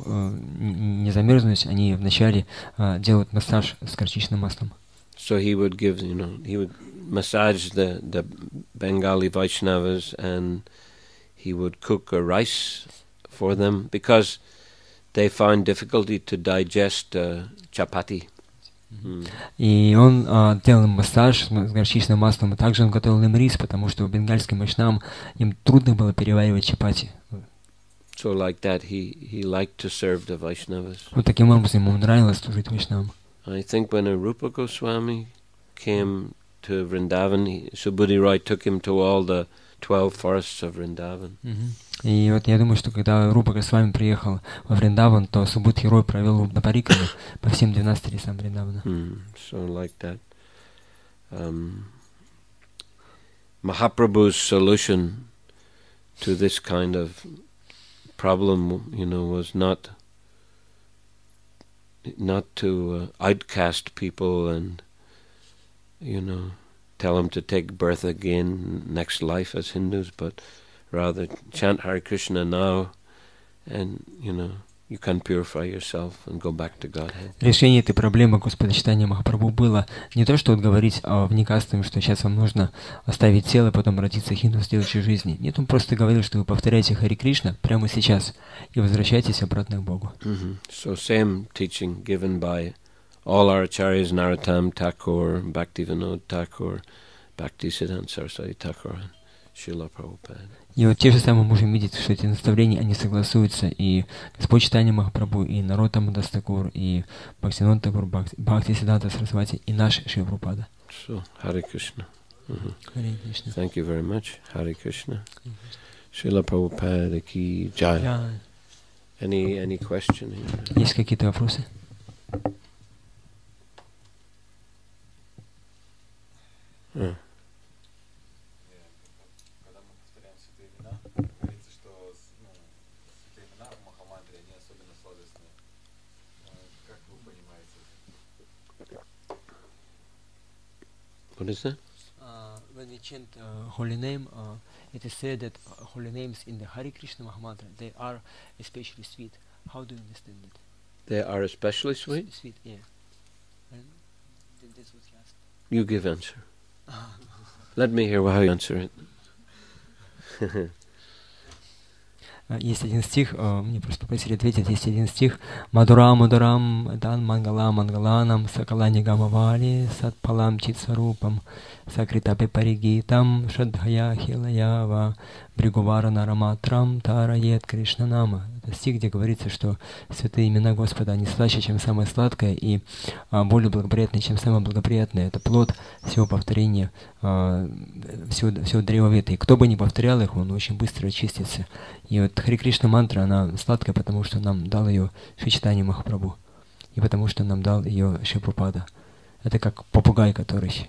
Speaker 1: не замерзнуть, они вначале делают массаж с горчичным маслом.
Speaker 2: So he would give, he would massage the Bengali Vaishnavas, and he would cook a rice for them because they found difficulty to digest chapati.
Speaker 1: И он делал им массаж с горчичным маслом, и также он готовил им рис, потому что бенгальским вайшнавам им трудно было переваривать чапати.
Speaker 2: So like that, he liked to serve the Vaishnavas.
Speaker 1: Вот таким образом ему нравилось служить вайшнавам.
Speaker 2: I think when Rupa Goswami came to Vrindavan, Subudhi Roy took him to all the 12 forests of Vrindavan.
Speaker 1: И вот я думаю, что когда Рупа Госвами приехал во Вриндаван, то Субудхи Рой провел его на париками по всем 12 лесам Вриндавана.
Speaker 2: So like that. Mahaprabhu's solution to this kind of problem, was not to outcast people and, tell them to take birth again next life as Hindus, but rather chant Hare Krishna now, and you can purify yourself and go back to Godhead.
Speaker 1: Решение этой проблемы Господочитания Махапрабху было не то, что говорить внекастовым, что сейчас вам нужно оставить тело, и потом родиться хинду в следующей жизни. Нет, он просто говорил, что вы повторяете Харе Кришна прямо сейчас и возвращайтесь обратно к Богу.
Speaker 2: So same teaching given by all our acharyas, Narottam Thakur, Bhaktivinoda Thakur, Bhaktisiddhanta Saraswati Thakur, and Шрила Прабхупадой. И
Speaker 1: вот те же самые можем видеть, что эти наставления, они согласуются и Господь Чайтанья Махапрабху, и Нароттама Дас Такур, и Бхактивинода Такур, Бхактисиддханта Сарасвати, и наш Шрила Прабхупада.
Speaker 2: So, Hare Krishna.
Speaker 1: Hare Krishna.
Speaker 2: Thank you very much. Hare Krishna. Шрила Прабхупада ки джай. Any question?
Speaker 1: Есть какие-то вопросы?
Speaker 2: What is that?
Speaker 1: When we chant holy name, it is said that holy names in the Hare Krishna Mahamantra, they are especially sweet. How do you understand it?
Speaker 2: They are especially sweet?
Speaker 1: Sweet, yeah. And that's what he asked.
Speaker 2: You give answer. Let me hear how you answer it.
Speaker 1: Есть один стих, мне просто попросили ответить, есть один стих. Мадура Мадурам Дан Мангала Мангаланам Сакалани Гамавали Сатпалам Читсарупам Сакритапе Паригитам Шадхая Хилаява Бригувара Нараматрам Тарает Кришнанама. Это стих, где говорится, что святые имена Господа, они слаще, чем самое сладкое, и более благоприятные, чем самое благоприятное. Это плод всего повторения, всего древовета. И кто бы ни повторял их, он очень быстро очистится. И вот Харе Кришна мантра, она сладкая, потому что нам дал ее Шри Чайтанья Махапрабху, и потому что нам дал ее Шри Прабхупада. Это как попугай, который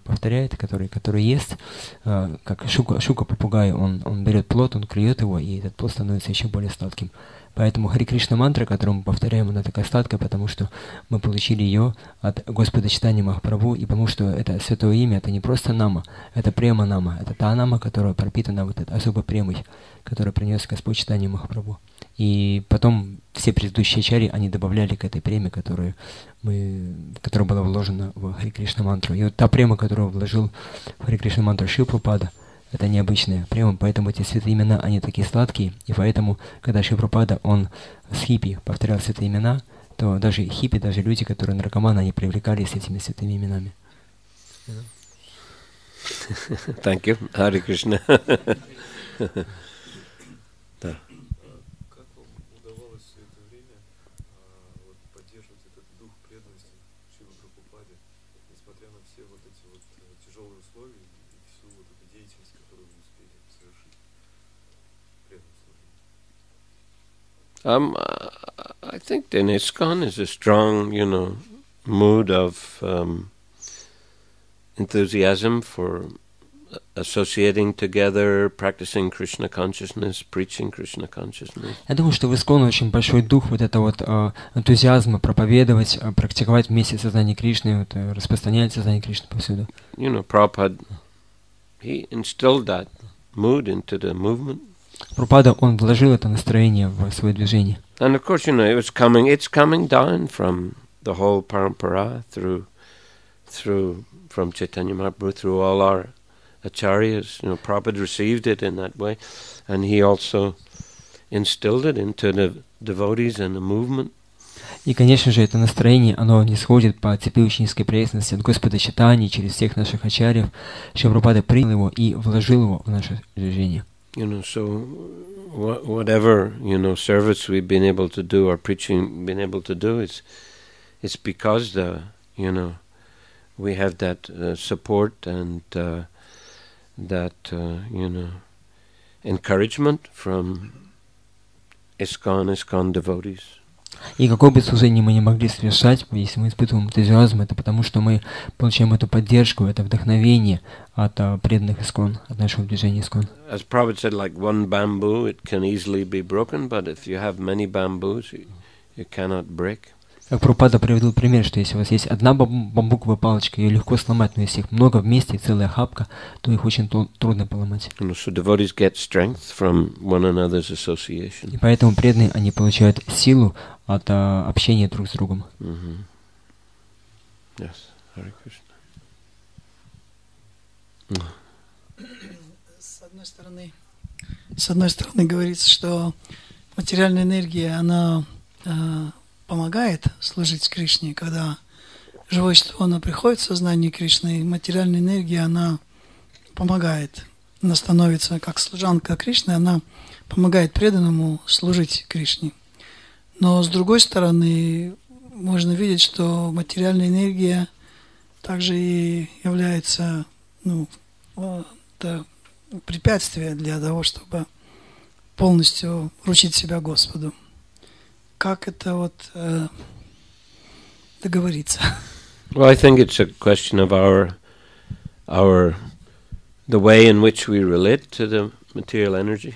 Speaker 1: повторяет, который ест, как шука-попугай, он берет плод, он клюет его, и этот плод становится еще более сладким. Поэтому Харе Кришна мантра, которую мы повторяем, она такая сладкая, потому что мы получили ее от Господа Чайтаньи Махапрабху, и потому что это святое имя, это не просто нама, это према нама, это та нама, которая пропитана вот этой особой премой, которую принес Господь Чайтанья Махапрабху. И потом все предыдущие ачарьи, они добавляли к этой преме, которая была вложена в Харе Кришна мантру. И вот та према, которую вложил в Харе Кришна мантру Шрила Прабхупада, это необычная према, поэтому эти святые имена, они такие сладкие, и поэтому, когда Шрила Прабхупада, он с хиппи повторял святые имена, то даже хиппи, даже люди, которые наркоманы, они привлекались этими святыми именами.
Speaker 2: Thank you. Hare Krishna. Да.
Speaker 3: Как вам удавалось все это время поддерживать этот дух преданности Шриле Прабхупаде, несмотря на все вот эти вот тяжелые условия и всю вот эту деятельность, которую вы успели совершить в преданном служении?
Speaker 2: I think in ISKCON is a strong, mood of enthusiasm for associating together, practicing Krishna consciousness, preaching Krishna consciousness.
Speaker 1: Я думаю, что в ISKCON очень большой дух вот этого вот энтузиазма проповедовать, практиковать вместе сознание Кришны, распространять сознание Кришны повсюду.
Speaker 2: Prabhupada, he instilled that mood into the movement.
Speaker 1: Прабхупада, он вложил это настроение в свое движение.
Speaker 2: And of course, it's coming down from the whole parampara through from Chaitanya Mahaprabhu through all our acharyas. Prabhupada received it in that way, and he also instilled it into the devotees and the movement.
Speaker 1: И, конечно же, это настроение, оно не сходит по цепи ученической преданности от Господа Чайтаньи через всех наших ачарьев. Шрила Прабхупада принял его и вложил его в наше движение.
Speaker 2: So whatever service we've been able to do or preaching been able to do, it's because we have that support and that encouragement from ISKCON devotees.
Speaker 1: И какое бы служение мы не могли совершать, если мы испытываем энтузиазм, это потому, что мы получаем эту поддержку, это вдохновение от преданных ISKCON, от нашего движения ISKCON.
Speaker 2: As Prabhupada said, like one bamboo, it can easily be broken, but if you have many bamboos, you cannot break.
Speaker 1: Как Прабхупада приводил пример, что если у вас есть одна бамбуковая палочка, ее легко сломать, но если их много вместе, целая охапка, то их очень трудно поломать.
Speaker 2: So devotees get strength from one another's association.
Speaker 1: И поэтому преданные, они получают силу от общения друг с другом.
Speaker 2: Yes, Hare Krishna.
Speaker 4: С одной стороны говорится, что материальная энергия, она помогает служить Кришне, когда живое существо, оно приходит в сознание Кришны, и материальная энергия, она помогает. Она становится как служанка Кришны, она помогает преданному служить Кришне. Но с другой стороны, можно видеть, что материальная энергия также и является препятствием для того, чтобы полностью вручить себя Господу. Как это договориться?
Speaker 2: Well, I think it's a question of the way in which we relate to the material energy.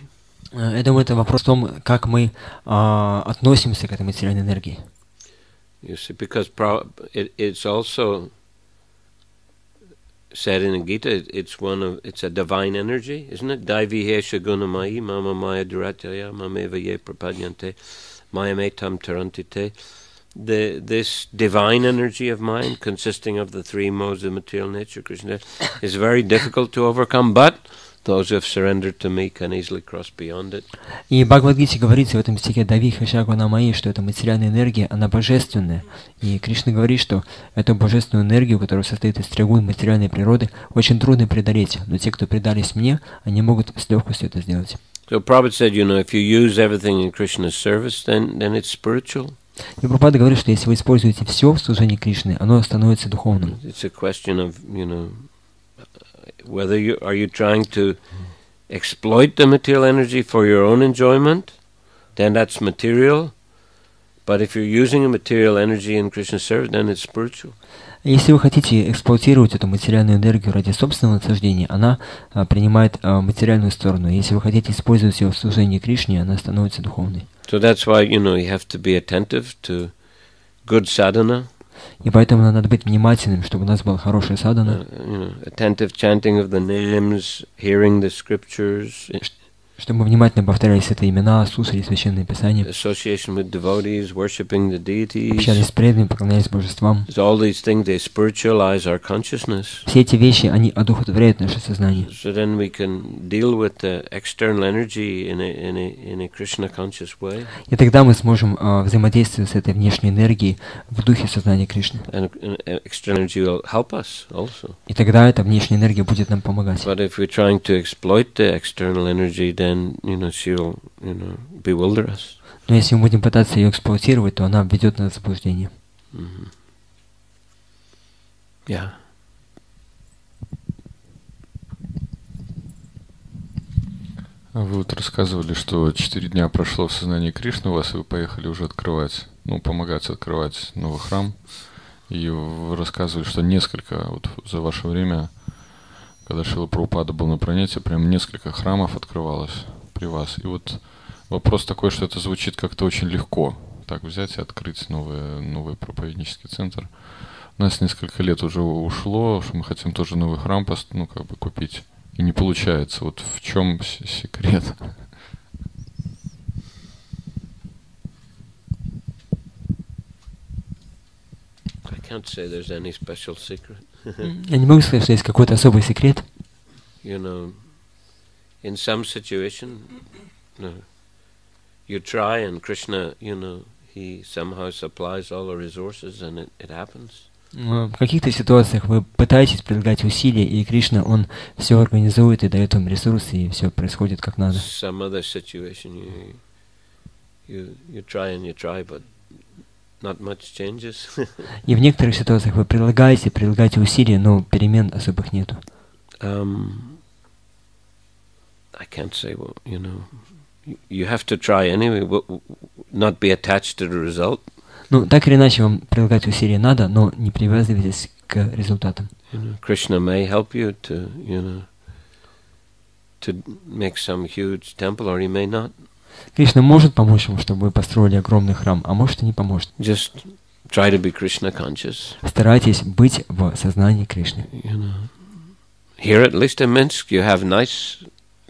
Speaker 1: Я думаю, это вопрос в том, как мы относимся к этой материальной энергии.
Speaker 2: You see, because it's also said in the Gita, it's a divine energy, isn't it? Daivihesha gunamai mama maya duratya mameva ye prapadyante mayametam tarantite. This divine energy of mind, consisting of the three modes of material nature, Krishna, is very difficult to overcome, but those who have surrendered to me can easily cross beyond it.
Speaker 1: И в Бхагавад-гите говорится в этом стихе «Давиха шагуна маи», что эта материальная энергия, она божественная. И Кришна говорит, что эту божественную энергию, которая состоит из тригун материальной природы, очень трудно преодолеть. Но те, кто предались мне, они могут с легкостью это сделать.
Speaker 2: So Prabhupada said, if you use everything in Krishna's service, then it's spiritual.
Speaker 1: И Прабхупада говорит, что если вы используете все в служении Кришны, оно становится духовным.
Speaker 2: It's a question of, whether are you trying to exploit the material energy for your own enjoyment, then that's material. But if you're using a material energy in Krishna's service, then it's spiritual.
Speaker 1: Если вы хотите эксплуатировать эту материальную энергию ради собственного наслаждения, она принимает материальную сторону. Если вы хотите использовать ее в служении Кришне, она становится духовной.
Speaker 2: So that's why, you have to be attentive to good sadhana.
Speaker 1: И поэтому надо быть внимательным, чтобы у нас была хорошая садхана.
Speaker 2: Attentive chanting of the names, hearing the scriptures.
Speaker 1: Чтобы мы внимательно повторяли все имена, слушали Священное Писание,
Speaker 2: association with devotees, worshipping the deities.
Speaker 1: общались с преданными, поклонялись божествам.
Speaker 2: All these things, they spiritualize our consciousness.
Speaker 1: Все эти вещи, они одухотворяют наше сознание.
Speaker 2: So then we can deal with the external energy in a Krishna conscious way.
Speaker 1: И тогда мы сможем взаимодействовать с этой внешней энергией в духе сознания Кришны.
Speaker 2: And external energy will help us also.
Speaker 1: И тогда эта внешняя энергия будет нам помогать.
Speaker 2: But if we're trying to exploit the external energy, then she'll bewilder us.
Speaker 1: Но если мы будем пытаться ее эксплуатировать, то она введет нас в заблуждение.
Speaker 2: Yeah.
Speaker 5: Вы вот рассказывали, что 4 дня прошло в сознании Кришны у вас, и вы поехали уже открывать, помогать открывать новый храм. И вы рассказывали, что несколько, вот за ваше время, когда Шрила Прабхупада был на планете, прям несколько храмов открывалось при вас. И вот вопрос такой, что это звучит как-то очень легко. Так взять и открыть новый проповеднический центр. У нас несколько лет уже ушло, что мы хотим тоже новый храм купить. И не получается. Вот в чем секрет?
Speaker 2: I can't say there's any special secret.
Speaker 1: Я не могу сказать, что есть какой-то особый секрет.
Speaker 2: In some situation, you try and Krishna, he somehow supplies all the resources and it happens.
Speaker 1: В каких-то ситуациях вы пытаетесь прилагать усилия, и Кришна, он все организует и дает вам ресурсы, и все происходит как надо.
Speaker 2: Some other situation you try and you try, but not much changes.
Speaker 1: И в некоторых ситуациях вы прилагаете усилия, но перемен особых нету.
Speaker 2: I can't say, well, you have to try anyway, not be attached to the result.
Speaker 1: Ну, так или иначе, вам прилагать усилия надо, но не привязывайтесь к результатам.
Speaker 2: Krishna may help you to make some huge temple, or he may not.
Speaker 1: Кришна может помочь вам, чтобы вы построили огромный храм, а может и не поможет.
Speaker 2: Just try to be Krishna conscious.
Speaker 1: Старайтесь быть в сознании Кришны.
Speaker 2: Here, at least in Minsk, you have nice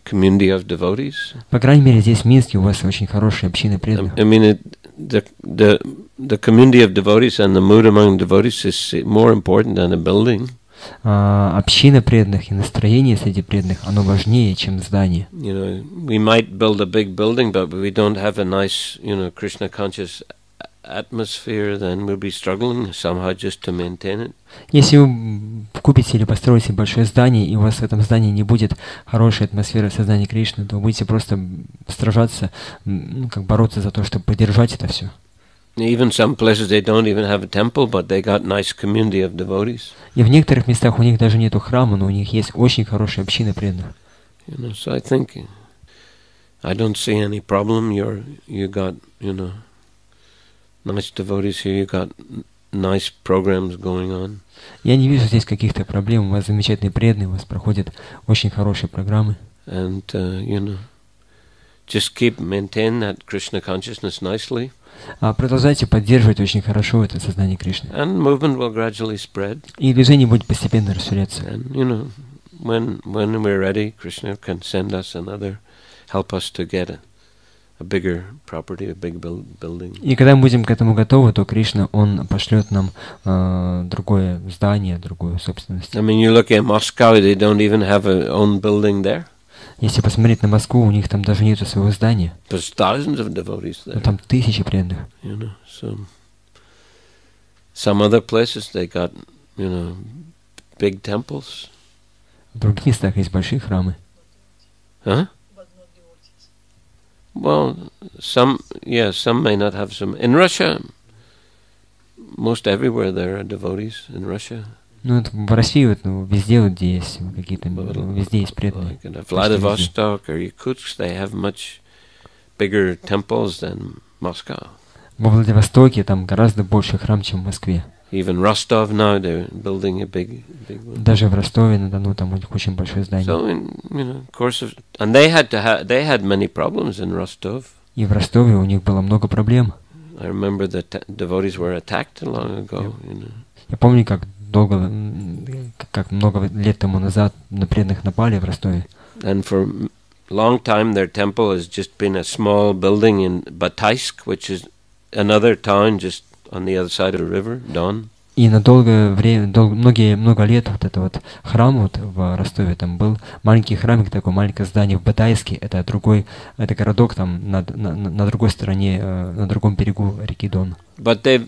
Speaker 2: community of devotees.
Speaker 1: По крайней мере, здесь в Минске у вас очень хорошая община преданных.
Speaker 2: I mean, the community of devotees and the mood among devotees is more important than a building.
Speaker 1: Община преданных и настроение среди преданных, оно важнее, чем здание.
Speaker 2: We might build a big building, but we don't have a nice, Krishna conscious atmosphere, then we'll be struggling somehow just to maintain it.
Speaker 1: Если вы купите или построите большое здание, и у вас в этом здании не будет хорошей атмосферы сознания Кришны, то вы будете просто сражаться, как бороться за то, чтобы поддержать это все.
Speaker 2: Even some places they don't even have a temple, but they got nice community of devotees.
Speaker 1: И в некоторых местах у них даже нету храма, но у них есть очень хорошая община преданных.
Speaker 2: So I think I don't see any problem. You got nice devotees here. You got nice programs going on.
Speaker 1: Я не вижу здесь каких-то проблем. У вас замечательные преданные, у вас проходят очень хорошие программы.
Speaker 2: And just keep maintain that Krishna consciousness nicely.
Speaker 1: Продолжайте поддерживать очень хорошо это сознание Кришны.
Speaker 2: And movement will gradually spread.
Speaker 1: И движение будет постепенно расширяться.
Speaker 2: And when we're ready, Krishna can send us another, help us to get a bigger property, a big building.
Speaker 1: И когда мы будем к этому готовы, то Кришна, он пошлет нам другое здание, другую собственность.
Speaker 2: I mean, you look at Moscow, they don't even have a own building there.
Speaker 1: Если посмотреть на Москву, у них там даже нету своего здания.
Speaker 2: There's thousands of devotees there.
Speaker 1: Но там тысячи преданных.
Speaker 2: So some other places they got, big temples.
Speaker 1: В других местах есть большие храмы.
Speaker 2: Huh? Well, some may not have some. In Russia, most everywhere there are devotees in Russia.
Speaker 1: Ну, в России везде, где есть какие-то, везде есть преданные.
Speaker 2: Like in Vladivostok or Yakutsk, they have much bigger temples than Moscow.
Speaker 1: Во Владивостоке там гораздо больше храм, чем в Москве.
Speaker 2: Even Rostov now they're building a big one.
Speaker 1: Даже в Ростове-на-Дону там у них очень большое здание.
Speaker 2: So in course of, and they had many problems in Rostov.
Speaker 1: И в Ростове у них было много проблем.
Speaker 2: I remember that devotees were attacked long ago.
Speaker 1: Я помню, как много лет тому назад на преданных напали в Ростове.
Speaker 2: And for a long time their temple has just been a small building in Bataysk, which is another town just on the other side of the river, Don.
Speaker 1: И на долгое время, много лет вот это вот храм вот в Ростове, там был маленький храмик, такое маленькое здание в Батайске, это городок там на другой стороне, на другом берегу реки Дон.
Speaker 2: But they've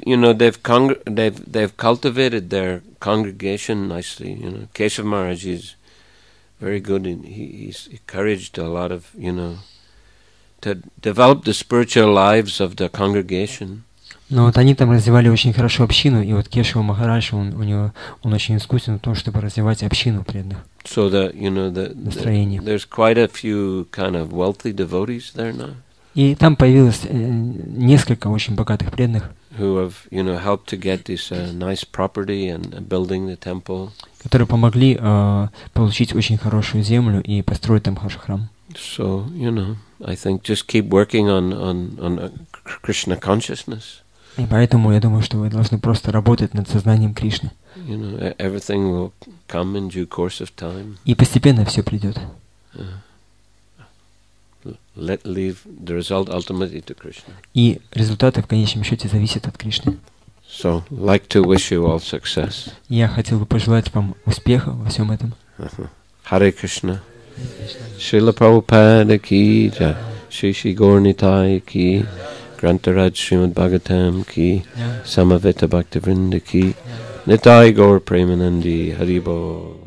Speaker 2: cultivated their congregation nicely. Keshav Maharaj is very good. He's encouraged a lot of to develop the spiritual lives of the congregation.
Speaker 1: Но вот они там развивали очень хорошо общину, и вот Кешава Махарадж, он очень искусен в том, чтобы развивать общину преданных.
Speaker 2: So there's quite a few kind of wealthy devotees there now.
Speaker 1: И там появилось несколько очень богатых преданных,
Speaker 2: who have helped to get this nice property and building the temple.
Speaker 1: Которые помогли получить очень хорошую землю и построить там хороший храм.
Speaker 2: So I think just keep working on Krishna consciousness.
Speaker 1: И поэтому я думаю, что вы должны просто работать над сознанием Кришны.
Speaker 2: Everything will come in due course of time.
Speaker 1: И постепенно все придет.
Speaker 2: Leave the result ultimately to Krishna.
Speaker 1: И результаты в конечном счете зависят от Кришны.
Speaker 2: So, like to wish you all success.
Speaker 1: Я хотел бы пожелать вам успеха во всем этом.
Speaker 2: Харе Кришна. Шриле Прабхупаде ки джай. Шри Горнитай ки. Grantaraj Srimad Bhagavatam ki. Samaveta Bhaktivinoda ki. Nitai Gaur Premanandi Haribo.